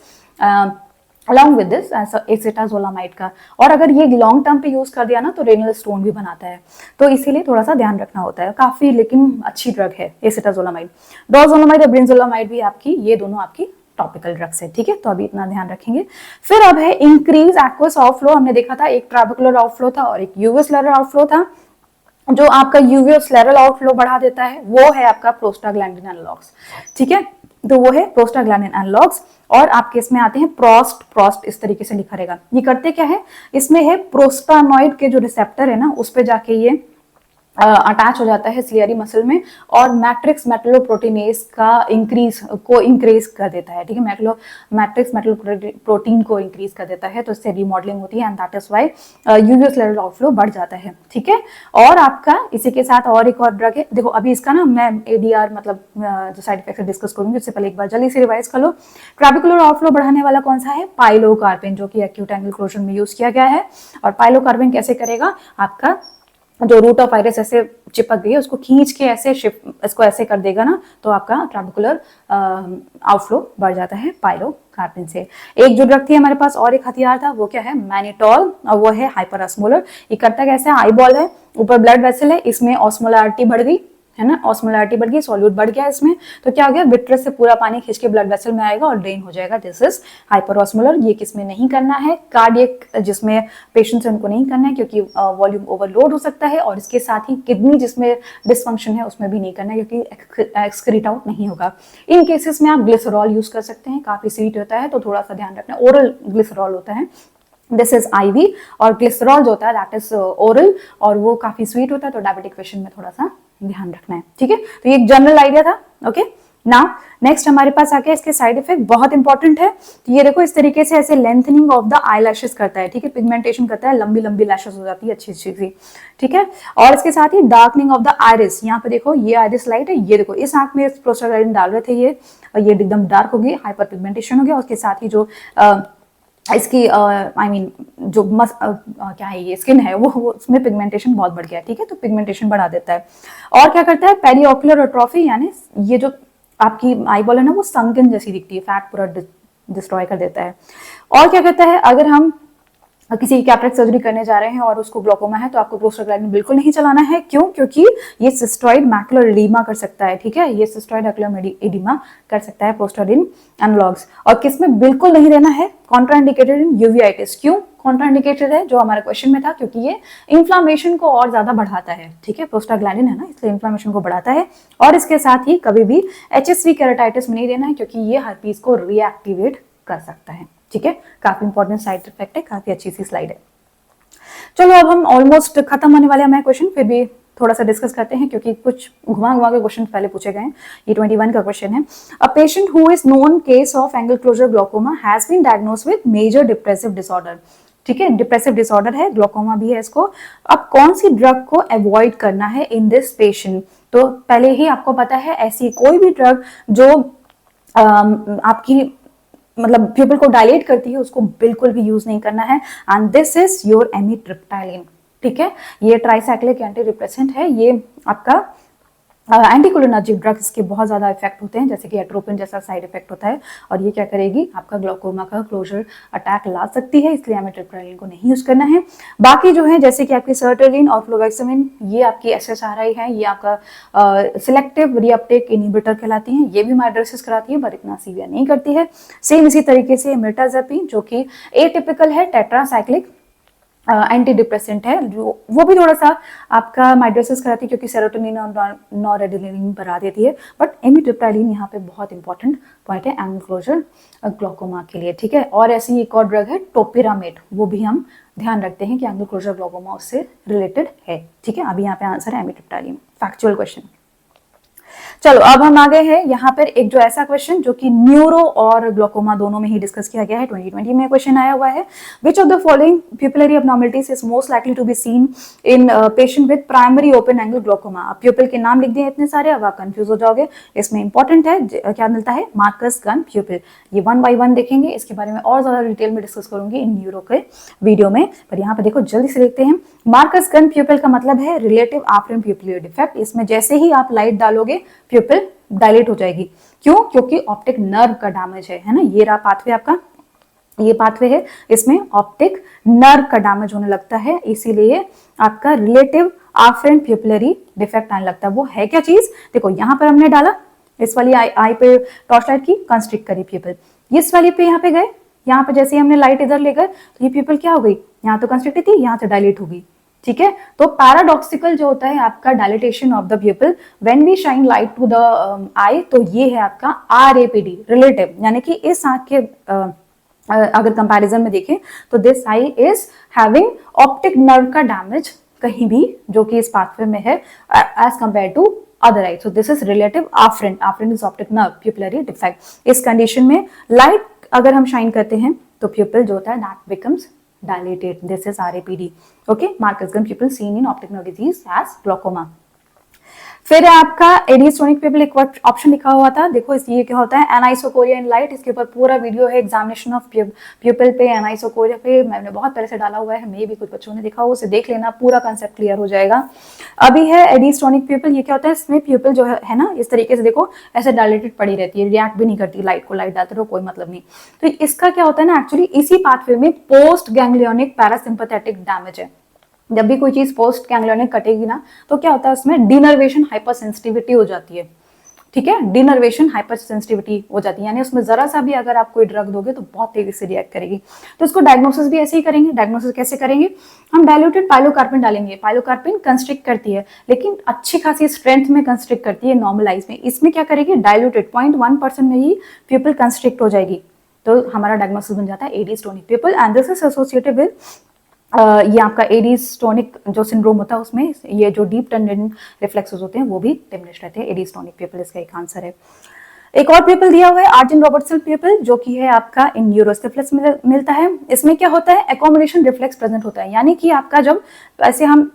along with this acetazolamide का। और अगर ये लॉन्ग टर्म पे यूज कर दिया ना तो रेनल स्टोन भी बनाता है, तो इसीलिए थोड़ा सा ध्यान रखना होता है। काफी लेकिन अच्छी ड्रग है एसिटाजोलामाइड। डोजोलामाइड और ब्रिंजोलामाइड भी आपकी, ये दोनों आपकी टॉपिकल ड्रग्स है। ठीक है, तो अभी इतना ध्यान रखेंगे। फिर अब है इंक्रीज एक्वस आउटफ्लो। हमने देखा था एक ट्रैबेकुलर आउटफ्लो था और एक यूवेस्लेरल आउटफ्लो था। जो आपका यूवेस्लेरल आउटफ्लो बढ़ा देता है वो है आपका प्रोस्टाग्लैंडिन एनालॉग्स। ठीक है, तो वो है प्रोस्टाग्लैंडिन एनालॉग्स। और आपके इसमें आते हैं प्रोस्ट, प्रोस्ट इस तरीके से लिखा रहेगा। ये करते क्या है, इसमें है प्रोस्टानॉइड के जो रिसेप्टर है ना, उस पे जाके ये अटैच हो जाता है सिलियरी मसल में और मैट्रिक्स मेटलोप्रोटीनेज का इंक्रीज कर देता है। ठीक है, मैट्रिक्स मेटलोप्रोटीन को इंक्रीज कर देता है, तो इससे रिमॉडलिंग होती है and that is why uveoscleral outflow बढ़ जाता है। ठीक है, और आपका इसी के साथ और एक और ड्रग है, देखो अभी इसका ना मैं एडीआर मतलब जो साइड इफेक्ट डिस्कस करूंगी, उससे पहले एक बार जल्दी से रिवाइज कर लो। ट्रैबेकुलर आउटफ्लो बढ़ाने वाला कौन सा है, पाइलोकार्पिन, जो कि एक्यूट एंगल क्लोजर में यूज किया गया है। और पाइलोकार्पिन कैसे करेगा, आपका जो रूट ऑफ आइरिस ऐसे चिपक गई है उसको खींच के ऐसे शिफ्ट, इसको ऐसे कर देगा ना, तो आपका ट्रैबेकुलर आउटफ्लो बढ़ जाता है पाइलोकार्पिन से। एक जो ड्रग थी हमारे पास और एक हथियार था, वो क्या है, मैनिटॉल, और वो है हाइपरऑस्मोलर। ये करता कैसे, आई बॉल है, ऊपर ब्लड वेसल है, इसमें ऑस्मोलैरिटी बढ़ गई, है ना, ऑस्मोलैरिटी बढ़ गई, सॉल्यूट बढ़ गया इसमें, तो क्या हो गया, विट्रस से पूरा पानी खींच के ब्लड वेसल में आएगा और ड्रेन हो जाएगा। This is hyperosmolar. ये किसमें नहीं करना है, कार्डियक जिसमें पेशेंट्स उनको नहीं करना है क्योंकि वॉल्यूम ओवरलोड हो सकता है, और इसके साथ ही किडनी जिसमें डिसफंक्शन है उसमें भी नहीं करना है क्योंकि एक्सक्रीट आउट नहीं होगा। इन केसेस में आप ग्लिसरॉल यूज कर सकते हैं, काफी स्वीट होता है, तो थोड़ा सा ध्यान रखना, ओरल ग्लिसरॉल होता है, दिस इज आईवी। और ग्लिसरॉल जो होता है दैट इज ओरल और वो काफी स्वीट होता है, तो डायबिटिक पेशेंट में थोड़ा सा ध्यान रखना है। ठीक है, तो ये एक जनरल आइडिया था। ओके, नाउ नेक्स्ट हमारे पास आ गया इसके साइड इफेक्ट, बहुत इंपॉर्टेंट है। तो ये देखो इस तरीके से ऐसे lengthening of the eye lashes करता है। ठीक है, पिगमेंटेशन करता है, लंबी लंबी लैशेस हो जाती है अच्छी अच्छी सी। ठीक है, और इसके साथ ही डार्कनिंग ऑफ द आइरिस। यहाँ पे देखो ये आइरिस लाइट है, ये देखो इस आंख में प्रोस्टाग्लैंडिन डाल रहे थे ये, और ये एकदम डार्क हो गई, हाइपर पिगमेंटेशन हो गया। उसके साथ ही जो इसकी आई मीन जो क्या है ये स्किन है वो उसमें पिगमेंटेशन बहुत बढ़ गया है। ठीक है, तो पिगमेंटेशन बढ़ा देता है। और क्या करता है, पेरिओकुलर एट्रोफी, यानी ये जो आपकी आई बॉल है ना वो संकन जैसी दिखती है, फैट पूरा डिस्ट्रॉय कर देता है। और क्या करता है, अगर हम किसी की कैटरेक्ट सर्जरी करने जा रहे हैं और उसको ग्लोकोमा है तो आपको प्रोस्टाग्लैंडिन बिल्कुल नहीं चलाना है। क्यों, क्योंकि ये सिस्टोइड मैकुलर एडिमा कर सकता है। ठीक है, ये सिस्टोइड मैकुलर एडिमा कर सकता है प्रोस्टाग्लैंडिन एनालॉग्स। और किसमें बिल्कुल नहीं देना है, कॉन्ट्राइंडिकेटेड इन यूवेआइटिस। क्यों कॉन्ट्राइंडिकेटेड है, जो हमारे क्वेश्चन में था, क्योंकि ये इन्फ्लामेशन को और ज्यादा बढ़ाता है। ठीक है, प्रोस्टाग्लैंडिन है ना, इसलिए इन्फ्लामेशन को बढ़ाता है। और इसके साथ ही कभी भी HSV केराटाइटिस में नहीं देना है, क्योंकि ये हर्पीज को रीएक्टिवेट कर सकता है। ठीक है, काफी इंपॉर्टेंट साइड इफेक्ट है, काफी अच्छी सी स्लाइड है। चलो अब हम ऑलमोस्ट खत्म होने वाले हैं क्वेश्चन, फिर भी थोड़ा सा डिस्कस करते हैं, क्योंकि कुछ घुमा घुमा के क्वेश्चन पहले पूछे गए हैं। ये 21 का क्वेश्चन है। A patient who is known case of angle closure glaucoma has been diagnosed with major depressive disorder. ठीक है, डिप्रेसिव डिसऑर्डर है, ग्लोकोमा भी है इसको। अब कौन सी ड्रग को अवॉइड करना है इन दिस पेशेंट? तो पहले ही आपको पता है, ऐसी कोई भी ड्रग जो आपकी मतलब प्यूपिल को डायलेट करती है उसको बिल्कुल भी यूज नहीं करना है। And this is your amitriptyline. ठीक है, ये ट्राइसाइक्लिक एंटी डिप्रेसेंट है, ये आपका एंटीकोलिनर्जिक ड्रग्स के बहुत ज्यादा इफेक्ट होते हैं, जैसे कि एट्रोपिन जैसा साइड इफेक्ट होता है, और ये क्या करेगी, आपका ग्लोकोमा का क्लोजर अटैक ला सकती है, इसलिए एमिट्रिप्टाइलिन को नहीं यूज करना है। बाकी जो है जैसे कि आपकी सर्टेलिन और फ्लोवेक्सामिन, ये आपकी एसएसआरआई है, ये आपका सिलेक्टिव रीअपटेक इनहिबिटर कहलाती हैं, ये भी माइड्रोसिस कराती है पर इतना सीवियर नहीं करती है। सेम इसी तरीके से मिर्टाजेपिन जो कि एटिपिकल है, टेट्रासाइक्लिक एंटी डिप्रेसेंट है, जो वो भी थोड़ा सा आपका माइड्रोसिस कराती है क्योंकि सेरोटोनिन और नॉरएड्रेनालिन बढ़ा देती है। बट एमिट्रिप्टाइलिन यहाँ पे बहुत इंपॉर्टेंट पॉइंट है एंगल क्लोजर ग्लोकोमा के लिए। ठीक है, और ऐसी एक और ड्रग है टोपिरामेट, वो भी हम ध्यान रखते हैं कि एंगल क्लोजर ग्लोकोमा उससे रिलेटेड है। ठीक है, अभी यहाँ पे आंसर है एमिट्रिप्टाइलिन, फैक्चुअल क्वेश्चन। चलो अब हम आ गए हैं यहाँ पर एक जो ऐसा क्वेश्चन जो कि न्यूरो और ग्लोकोमा दोनों में ही डिस्कस किया गया है, 2020 में क्वेश्चन आया हुआ है। Which of the following pupillary abnormalities is most likely to be seen in patient with primary open angle glaucoma? अब प्यूपिल के नाम लिख दिए इतने सारे, अब आप कंफ्यूज हो जाओगे। इसमें इंपॉर्टेंट है क्या मिलता है, मार्कस गन प्यूपिल। ये 1 by 1 देखेंगे, इसके बारे में और ज्यादा डिटेल में डिस्कस करूंगी इन न्यूरो के वीडियो में, पर यहाँ पे देखो जल्दी से देखते हैं। मार्कस गन प्यूपिल का मतलब है रिलेटिव आफ्रेंट प्यूपिलरी डिफेक्ट। इसमें जैसे ही आप लाइट डालोगे प्यूपिल डायलेट हो जाएगी। क्यों? क्योंकि ऑप्टिक नर्व का डैमेज है ना। ये रहा पाथवे आपका, ये पाथवे है, इसमें ऑप्टिक नर्व का डैमेज होने लगता है, इसीलिए आपका रिलेटिव आफ्रेंट प्यूपिलरी डिफेक्ट आने लगता है। वो है क्या चीज? देखो यहाँ पर हमने डाला, इस वाली आई पे टॉर्च लाइट की, कंस्ट्रिक्ट करी प्यूपिल। इस वाली पे यहाँ पे गए, यहाँ पे जैसे ही हमने लाइट इधर ले गए तो ये प्यूपिल क्या हो गई, यहाँ तो कंस्ट्रिक्ट थी, यहाँ से डायलेट हो गई। ठीक है, तो पैराडॉक्सिकल जो होता है आपका dilatation of the pupil when we shine light to the eye, तो ये है आपका आरएपीडी रिलेटिव, यानी कि इस आंख के अगर कंपैरिजन में देखें तो this eye is having optic nerve का डैमेज कहीं भी जो कि इस पाथवे में है as compare to other eye. So this is relative afferent, afferent is optic nerve pupillary defect. इस कंडीशन में लाइट अगर हम शाइन करते हैं तो प्यूपिल जो होता है that becomes dilated. This is RAPD. Okay, Marcus gun pupil seen in optic nerve disease as glaucoma. फिर आपका एडिस्टोनिक प्यूपिल एक ऑप्शन लिखा हुआ था, देखो ये क्या होता है, एनाइसोकोरिया इन लाइट। इसके ऊपर पूरा वीडियो है एग्जामिनेशन ऑफ प्यूपिल पे, एनाइसोकोरिया पे, मैंने बहुत पहले से डाला हुआ है, मे भी कुछ बच्चों ने देखा हो, उसे देख लेना, पूरा कंसेप्ट क्लियर हो जाएगा। अभी है एडिस्टोनिक प्यूपिल, ये क्या होता है, इसमें प्यूपिल जो है ना इस तरीके से देखो ऐसे डायलेटेड पड़ी रहती है, रिएक्ट भी नहीं करती लाइट को, लाइट डालते रहो कोई मतलब नहीं। तो इसका क्या होता है ना, एक्चुअली इसी पाथवे में पोस्ट गैंग्लियोनिक पैरासिम्पैथेटिक डैमेज है। जब भी कोई चीज पोस्ट गैंग्लियोनिक कटेगी ना तो क्या होता है उसमें डिनर्वेशन हाइपर सेंसिटिविटी हो जाती है। ठीक है, डिनर्वेशन हाइपर सेंसिटिविटी हो जाती है, यानी उसमें जरा सा भी अगर आप कोई ड्रग दोगे तो बहुत तेजी से रिएक्ट करेगी। तो इसको डायग्नोसिस भी ऐसे ही करेंगे। डायग्नोसिस कैसे करेंगे, हम डायल्यूटेड पाइलोकार्पिन डालेंगे। पाइलोकार्पिन कंस्ट्रिक्ट करती है लेकिन अच्छी खासी स्ट्रेंथ में कंस्ट्रिक्ट करती है नॉर्मलाइज में। इसमें क्या करेगी, डायल्यूटेड 0.1% में ही प्यूपिल कंस्ट्रिक्ट हो जाएगी। तो हमारा डायग्नोसिस बन जाता है Adie's tonic pupil and this is associated with ये आपका एडिस्टोनिक जो सिंड्रोम होता है उसमें ये जो डीप टेंडेंट रिफ्लेक्सेस होते हैं वो भी डिमिनिश रहते हैं। एडिस्टोनिक प्यूपिल इसका एक आंसर है। एक और प्यूपिल दिया हुआ है आर्जन रॉबर्टसन प्यूपिल, जो कि है आपका इन न्यूरोसिफिलिस में मिलता है। इसमें क्या होता है, एकोमोडेशन रिफ्लेक्स प्रेजेंट होता है, यानी कि आपका जब ऐसे हम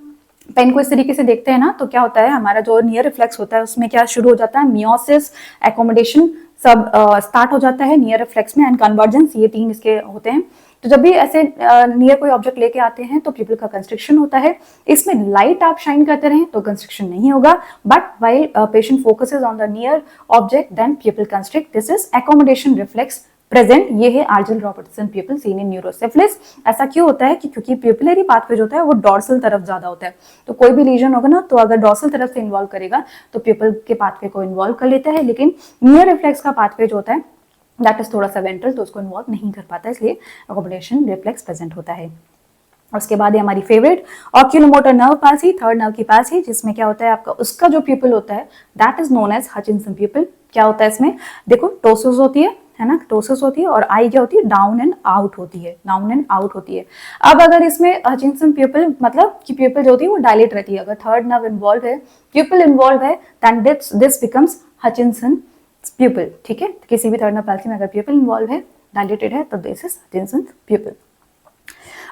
पेन को इस तरीके से देखते हैं ना तो क्या होता है, हमारा जो नियर रिफ्लेक्स होता है उसमें क्या शुरू हो जाता है, मियोसिस, एकोमोडेशन सब स्टार्ट हो जाता है नियर रिफ्लेक्स में, एंड कन्वर्जेंस, ये 3 इसके होते हैं। तो जब भी ऐसे नियर कोई ऑब्जेक्ट लेके आते हैं तो प्यूपिल का कंस्ट्रिक्शन होता है। इसमें लाइट आप शाइन करते रहें तो कंस्ट्रिक्शन नहीं होगा, but while patient focuses on the near object then pupil constrict. This is accommodation reflex present. ये है आर्जन रॉबर्टसन प्यूपिल सीन इन न्यूरोसिफिलिस। ऐसा क्यों होता है कि क्योंकि प्यूपिलरी पाथवे जो होता है वो डॉर्सल तरफ ज्यादा होता है, तो कोई भी लीजन होगा ना तो अगर डॉर्सल तरफ से इन्वॉल्व करेगा तो प्यूपिल के पाथवे को इन्वॉल्व कर लेता है, लेकिन नियर रिफ्लेक्स का पाथवे जो होता है दैट इज थोड़ा सा वेंट्रल, तो उसको इन्वॉल्व नहीं कर पाता, इसलिए एकोमोडेशन रिफ्लेक्स प्रेजेंट होता है। उसके बाद है हमारी favourite oculomotor nerve palsy, third nerve की पाल्सी, जिसमें क्या होता है आपका उसका जो प्यूपिल होता है that is known as Hutchinson pupil. क्या होता है इसमें, देखो टोसिस होती है, है ना, टोसिस होती है, और आई क्या होती है, डाउन एंड आउट होती है, डाउन एंड आउट होती है। अब अगर इसमें हचिंसन प्यूपिल मतलब कि प्यूपिल जो होती है वो डायलेट रहती है, अगर थर्ड नर्व इन्वॉल्व है, प्यूपिल इन्वॉल्व है, then this becomes Hutchinson pupil, ठीक है। किसी भी थर्ड नर्व पैल्सी में अगर प्यूपिल इन्वॉल्व है, डायलेटेड है, तो दिस इज हचिंसन प्यूपिल।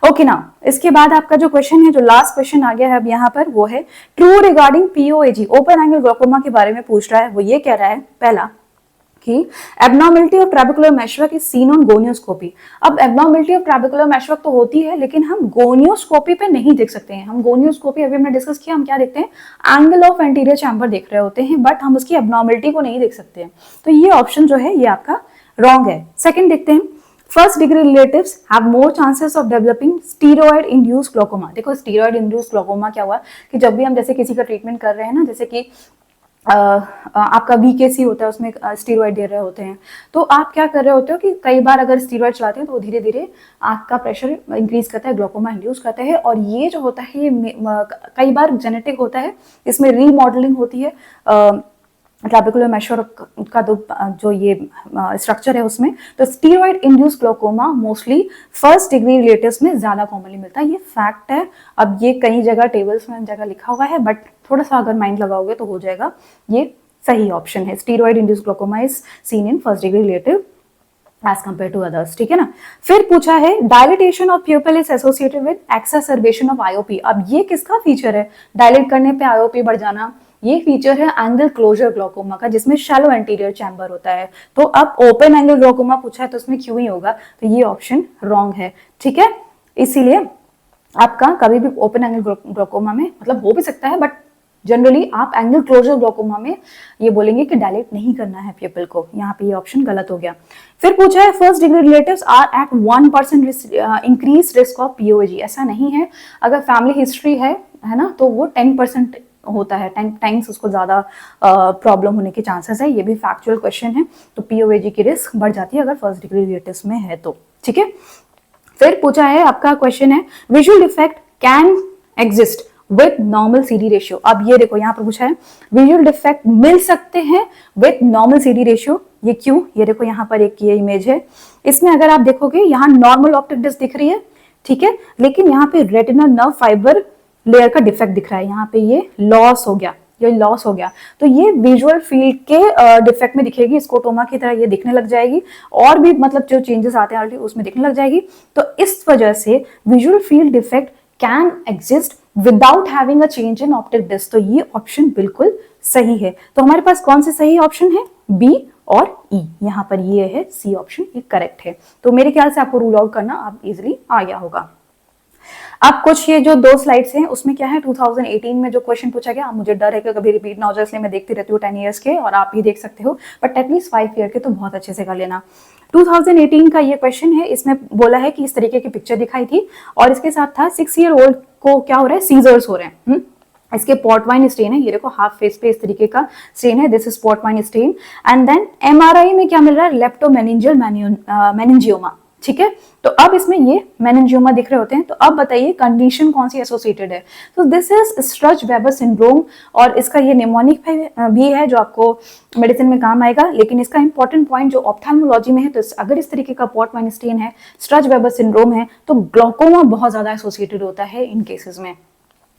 ओके ना, इसके बाद आपका जो क्वेश्चन है, जो लास्ट क्वेश्चन आ गया है अब यहाँ पर, वो है true regarding POAG, open angle glaucoma के बारे में पूछ रहा है। वो ये कह रहा है पहला कि abnormality of trabecular meshwork is seen on gonioscopy. अब एब्नॉर्मेलिटी ऑफ ट्रैबेकुलर मेशवर्क तो होती है, लेकिन हम गोनियोस्कोपी पे नहीं देख सकते हैं। हम गोनियोस्कोपी अभी हमने डिस्कस किया, हम क्या देखते हैं, एंगल ऑफ एंटीरियर चैम्बर देख रहे होते हैं, बट हम उसकी एब्नॉर्मेलिटी को नहीं देख सकते हैं। तो ये ऑप्शन जो है ये आपका रॉन्ग है। सेकंड देखते हैं, first degree relatives have more chances of developing steroid induced glaucoma. देखो स्टीरॉयड इंड्यूस्ड ग्लोकोमा क्या हुआ कि जब भी हम जैसे किसी का ट्रीटमेंट कर रहे हैं ना, जैसे कि आपका बीकेसी होता है, उसमें स्टीरॉयड दे रहे होते हैं, तो आप क्या कर रहे होते हो कि कई बार अगर स्टीरॉयड चलाते हैं तो धीरे धीरे आंख का प्रेशर इंक्रीज करता है, ग्लोकोमा इंड्यूस करता है। और ये जो होता है ये कई बार जेनेटिक होता है, इसमें रीमॉडलिंग होती है ट्रैबेकुलर मेशवर्क का जो ये स्ट्रक्चर है उसमें। तो steroid induced glaucoma mostly first degree relatives में ज्यादा कॉमनली मिलता है, ये फैक्ट है। अब ये कई जगह टेबल्स में जगह लिखा हुआ है, बट थोड़ा सा अगर माइंड लगाओगे तो हो जाएगा। ये सही ऑप्शन है, steroid induced glaucoma is seen in first degree relative as compare to others, ठीक है ना। फिर पूछा है dilatation of pupil is associated with exacerbation of IOP. अब ये किसका फीचर है, डायलेट करने पे आईओपी बढ़ जाना? ये फीचर है एंगल क्लोजर ग्लोकोमा का, जिसमें शैलो एंटीरियर चैम्बर होता है। तो अब ओपन एंगल ग्लोकोमा पूछा है तो उसमें क्यों ही होगा, तो ये ऑप्शन रॉन्ग है, ठीक है। इसीलिए आपका कभी भी ओपन एंगल ग्लोकोमा में मतलब हो भी सकता है, बट जनरली आप एंगल क्लोजर ग्लोकोमा में ये बोलेंगे कि डायलेट नहीं करना है प्यूपिल को। यहाँ पे ये ऑप्शन गलत हो गया। फिर पूछा है first degree relatives are at 1% increase risk of POG. ऐसा नहीं है, अगर फैमिली हिस्ट्री है ना, तो वो 10% होता है, 10 टाइम्स उसको ज्यादा प्रॉब्लम होने के चांसेस है। ये भी फैक्चुअल क्वेश्चन है। तो पीओएजी की रिस्क बढ़ जाती है अगर फर्स्ट डिग्री रिलेटिव्स में है तो, ठीक है। फिर पूछा है आपका क्वेश्चन है visual defect can exist with normal CD ratio. अब ये देखो यहाँ पर पूछा है विजुअल डिफेक्ट मिल सकते हैं विथ नॉर्मल सीडी रेशियो। ये क्यों, ये देखो यहाँ पर एक ये इमेज है, इसमें अगर आप देखोगे यहाँ नॉर्मल ऑप्टिक डिस्क दिख रही है, ठीक है, लेकिन यहाँ पे रेटिनल नर्व फाइबर लेयर का डिफेक्ट दिख रहा है, यहाँ पे ये लॉस हो गया, ये लॉस हो गया। तो ये विजुअल फील्ड के डिफेक्ट में दिखेगी, स्कोटोमा की तरह ये दिखने लग जाएगी, और भी मतलब जो चेंजेस आते हैं ऑलरेडी उसमें दिखने लग जाएगी। तो इस वजह से visual field defect can exist without having a change in optic disc. तो ये ऑप्शन बिल्कुल सही है। तो हमारे पास कौन से सही ऑप्शन है, बी और ई। यहाँ पर ये है सी ऑप्शन, ये करेक्ट है। तो मेरे ख्याल से आपको रूल आउट करना आप इजिली आ गया होगा। अब कुछ ये जो 2 स्लाइड्स हैं उसमें क्या है, 2018 में जो क्वेश्चन पूछा गया, मुझे डर है कि कभी रिपीट ना हो जाए, इसलिए मैं देखती रहती हूँ 10 इयर्स के, और आप भी देख सकते हो, बट एटलीस्ट 5 ईयर के तो बहुत अच्छे से कर लेना। 2018 का ये क्वेश्चन है, इसमें बोला है कि इस तरीके की पिक्चर दिखाई थी और इसके साथ था 6 ईयर ओल्ड को क्या हो रहा है, सीजर्स हो रहे हैं। इसके पॉट वाइन स्टेन है, ये देखो हाफ फेस पे इस तरीके का स्टेन है, this is port wine stain. And then MRI में क्या मिल रहा है, लेप्टोमेनिंजियल मेनिंजियोमा, ठीक है। तो अब इसमें ये मेनिंजियोमा दिख रहे होते हैं। तो अब बताइए कंडीशन कौन सी एसोसिएटेड है, तो दिस इज स्ट्रच वेबर सिंड्रोम, और इसका ये निमोनिक भी है जो आपको मेडिसिन में काम आएगा। लेकिन इसका इंपॉर्टेंट पॉइंट जो ऑप्थेल्मोलॉजी में है, तो अगर इस तरीके का पॉट वाइन स्टेन है, स्ट्रच वेबर सिंड्रोम है, तो ग्लोकोमा बहुत ज्यादा एसोसिएटेड होता है इन केसेस में।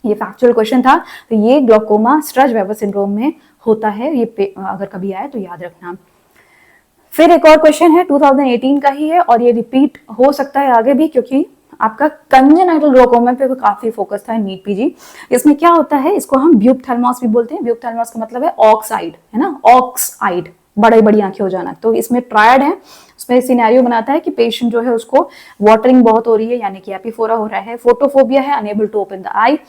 ये फैक्चुअल क्वेश्चन था, तो ये ग्लोकोमा स्ट्रच वेबर सिंड्रोम में होता है, ये अगर कभी आए तो याद रखना। फिर एक और क्वेश्चन है 2018 का ही है, और ये रिपीट हो सकता है आगे भी, क्योंकि आपका कंजेनाइटल ग्लोकोमा पे काफी फोकस था नीट पीजी। इसमें क्या होता है, इसको हम ब्यूपथैल्मस भी बोलते हैं। ब्यूपथैल्मस का मतलब है ऑक्स आइड, है ना, ऑक्स आइड, बड़ी बड़ी आंखें हो जाना। तो इसमें ट्रायड है, उसमें सिनेरियो बनाता है कि पेशेंट जो है उसको वाटरिंग बहुत हो रही है, यानी कि एपिफोरा हो रहा है, फोटोफोबिया है, unable to open the eye,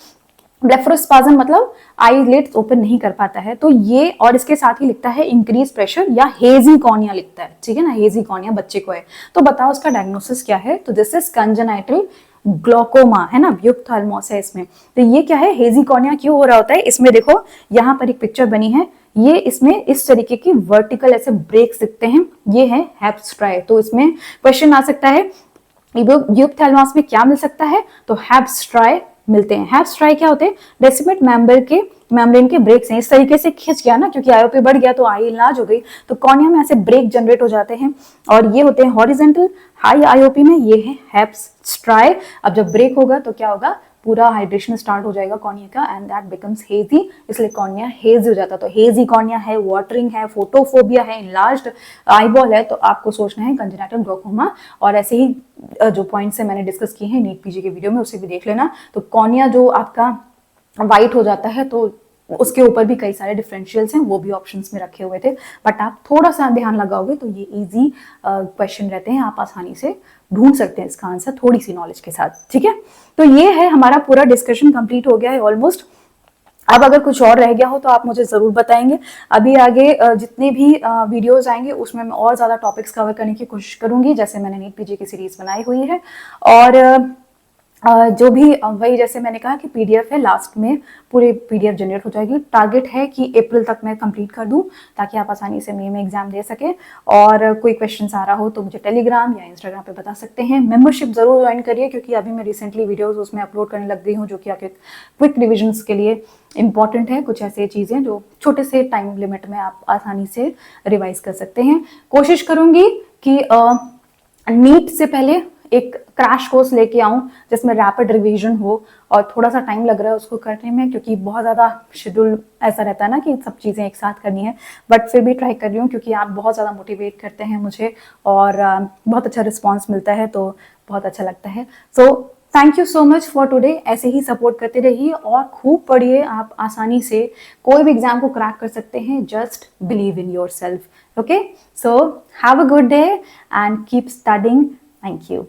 blepharospasm मतलब आईलिड्स ओपन नहीं कर पाता है। तो ये, और इसके साथ ही लिखता है इंक्रीज प्रेशर या हेजी कॉर्निया लिखता है, ठीक है ना, हेजी कॉर्निया बच्चे को है। तो बताओ उसका डायग्नोसिस क्या है, तो दिस इज कंजेनाइटल ग्लोकोमा, है ना, ब्यूपथैल्मस है इसमें। तो ये क्या है, हेजी कॉर्निया क्यों हो रहा होता है, इसमें देखो यहाँ पर एक पिक्चर बनी है, ये इसमें इस तरीके की वर्टिकल ऐसे ब्रेक्स दिखते हैं, ये है हैप्स्ट्राई। तो इसमें क्वेश्चन आ सकता है ब्यूपथैल्मस में क्या मिल सकता है, तो हैप्स्ट्राई मिलते हैं। हैव स्ट्राई क्या होते हैं? डेसिमेट मेम्ब्रेन के ब्रेक्स हैं। इस तरीके से खिंच गया ना, क्योंकि आईओपी बढ़ गया तो आई इलाज हो गई, तो कॉर्निया में ऐसे ब्रेक जनरेट हो जाते हैं और ये होते हैं हॉरिजेंटल। हाई आईओपी में ये है हैव स्ट्राई। अब जब ब्रेक होगा तो क्या होगा? पूरा हाइड्रेशन स्टार्ट हो जाएगा कॉर्निया का एंड दैट बिकम्स हेजी, इसलिए कॉर्निया हेजी हो जाता है। तो हेजी कॉर्निया है, वाटरिंग है, फोटोफोबिया है, इनलार्ज्ड आईबॉल है, तो आपको सोचना है कंजेनिटल ग्लोकोमा। और ऐसे ही जो पॉइंट्स है मैंने डिस्कस किए हैं नीट पीजी के वीडियो में, उसे भी देख लेना। तो कॉर्निया जो आपका वाइट हो जाता है तो उसके ऊपर भी कई सारे डिफरेंशियल्स हैं, वो भी ऑप्शंस में रखे हुए थे, बट आप थोड़ा सा ध्यान लगाओगे तो ये इजी क्वेश्चन रहते हैं, आप आसानी से ढूंढ सकते हैं इसका आंसर थोड़ी सी नॉलेज के साथ। ठीक है, तो ये है हमारा पूरा डिस्कशन कंप्लीट हो गया है ऑलमोस्ट। अब अगर कुछ और रह गया हो तो आप मुझे जरूर बताएंगे। अभी आगे जितने भी वीडियोस आएंगे उसमें मैं और ज्यादा टॉपिक्स कवर करने की कोशिश करूंगी, जैसे मैंने नीट पीजी की सीरीज बनाई हुई है। और जो भी वही जैसे मैंने कहा कि पीडीएफ है, लास्ट में पूरी पीडीएफ जनरेट हो जाएगी। टारगेट है कि अप्रैल तक मैं कंप्लीट कर दूं ताकि आप आसानी से मई में एग्जाम दे सके। और कोई क्वेश्चंस आ रहा हो तो मुझे टेलीग्राम या इंस्टाग्राम पे बता सकते हैं। मेंबरशिप जरूर ज्वाइन करिए, क्योंकि अभी मैं रिसेंटली वीडियोस उसमें अपलोड करने लग गई हूँ, जो कि आपके क्विक रिविजन्स के लिए इंपॉर्टेंट है। कुछ ऐसे चीजें जो छोटे से टाइम लिमिट में आप आसानी से रिवाइज कर सकते हैं। कोशिश करूंगी कि नीट से पहले एक क्रैश कोर्स लेके आऊं जिसमें रैपिड रिवीजन हो, और थोड़ा सा टाइम लग रहा है उसको करने में, क्योंकि बहुत ज़्यादा शेड्यूल ऐसा रहता है ना कि सब चीज़ें एक साथ करनी है। बट फिर भी ट्राई कर रही हूँ, क्योंकि आप बहुत ज़्यादा मोटिवेट करते हैं मुझे और बहुत अच्छा रिस्पॉन्स मिलता है, तो बहुत अच्छा लगता है। So thank you so much for today. ऐसे ही सपोर्ट करते रहिए और खूब पढ़िए, आप आसानी से कोई भी एग्जाम को क्रैक कर सकते हैं। Just believe in your self. Okay, so have a good day and keep studying. Thank you.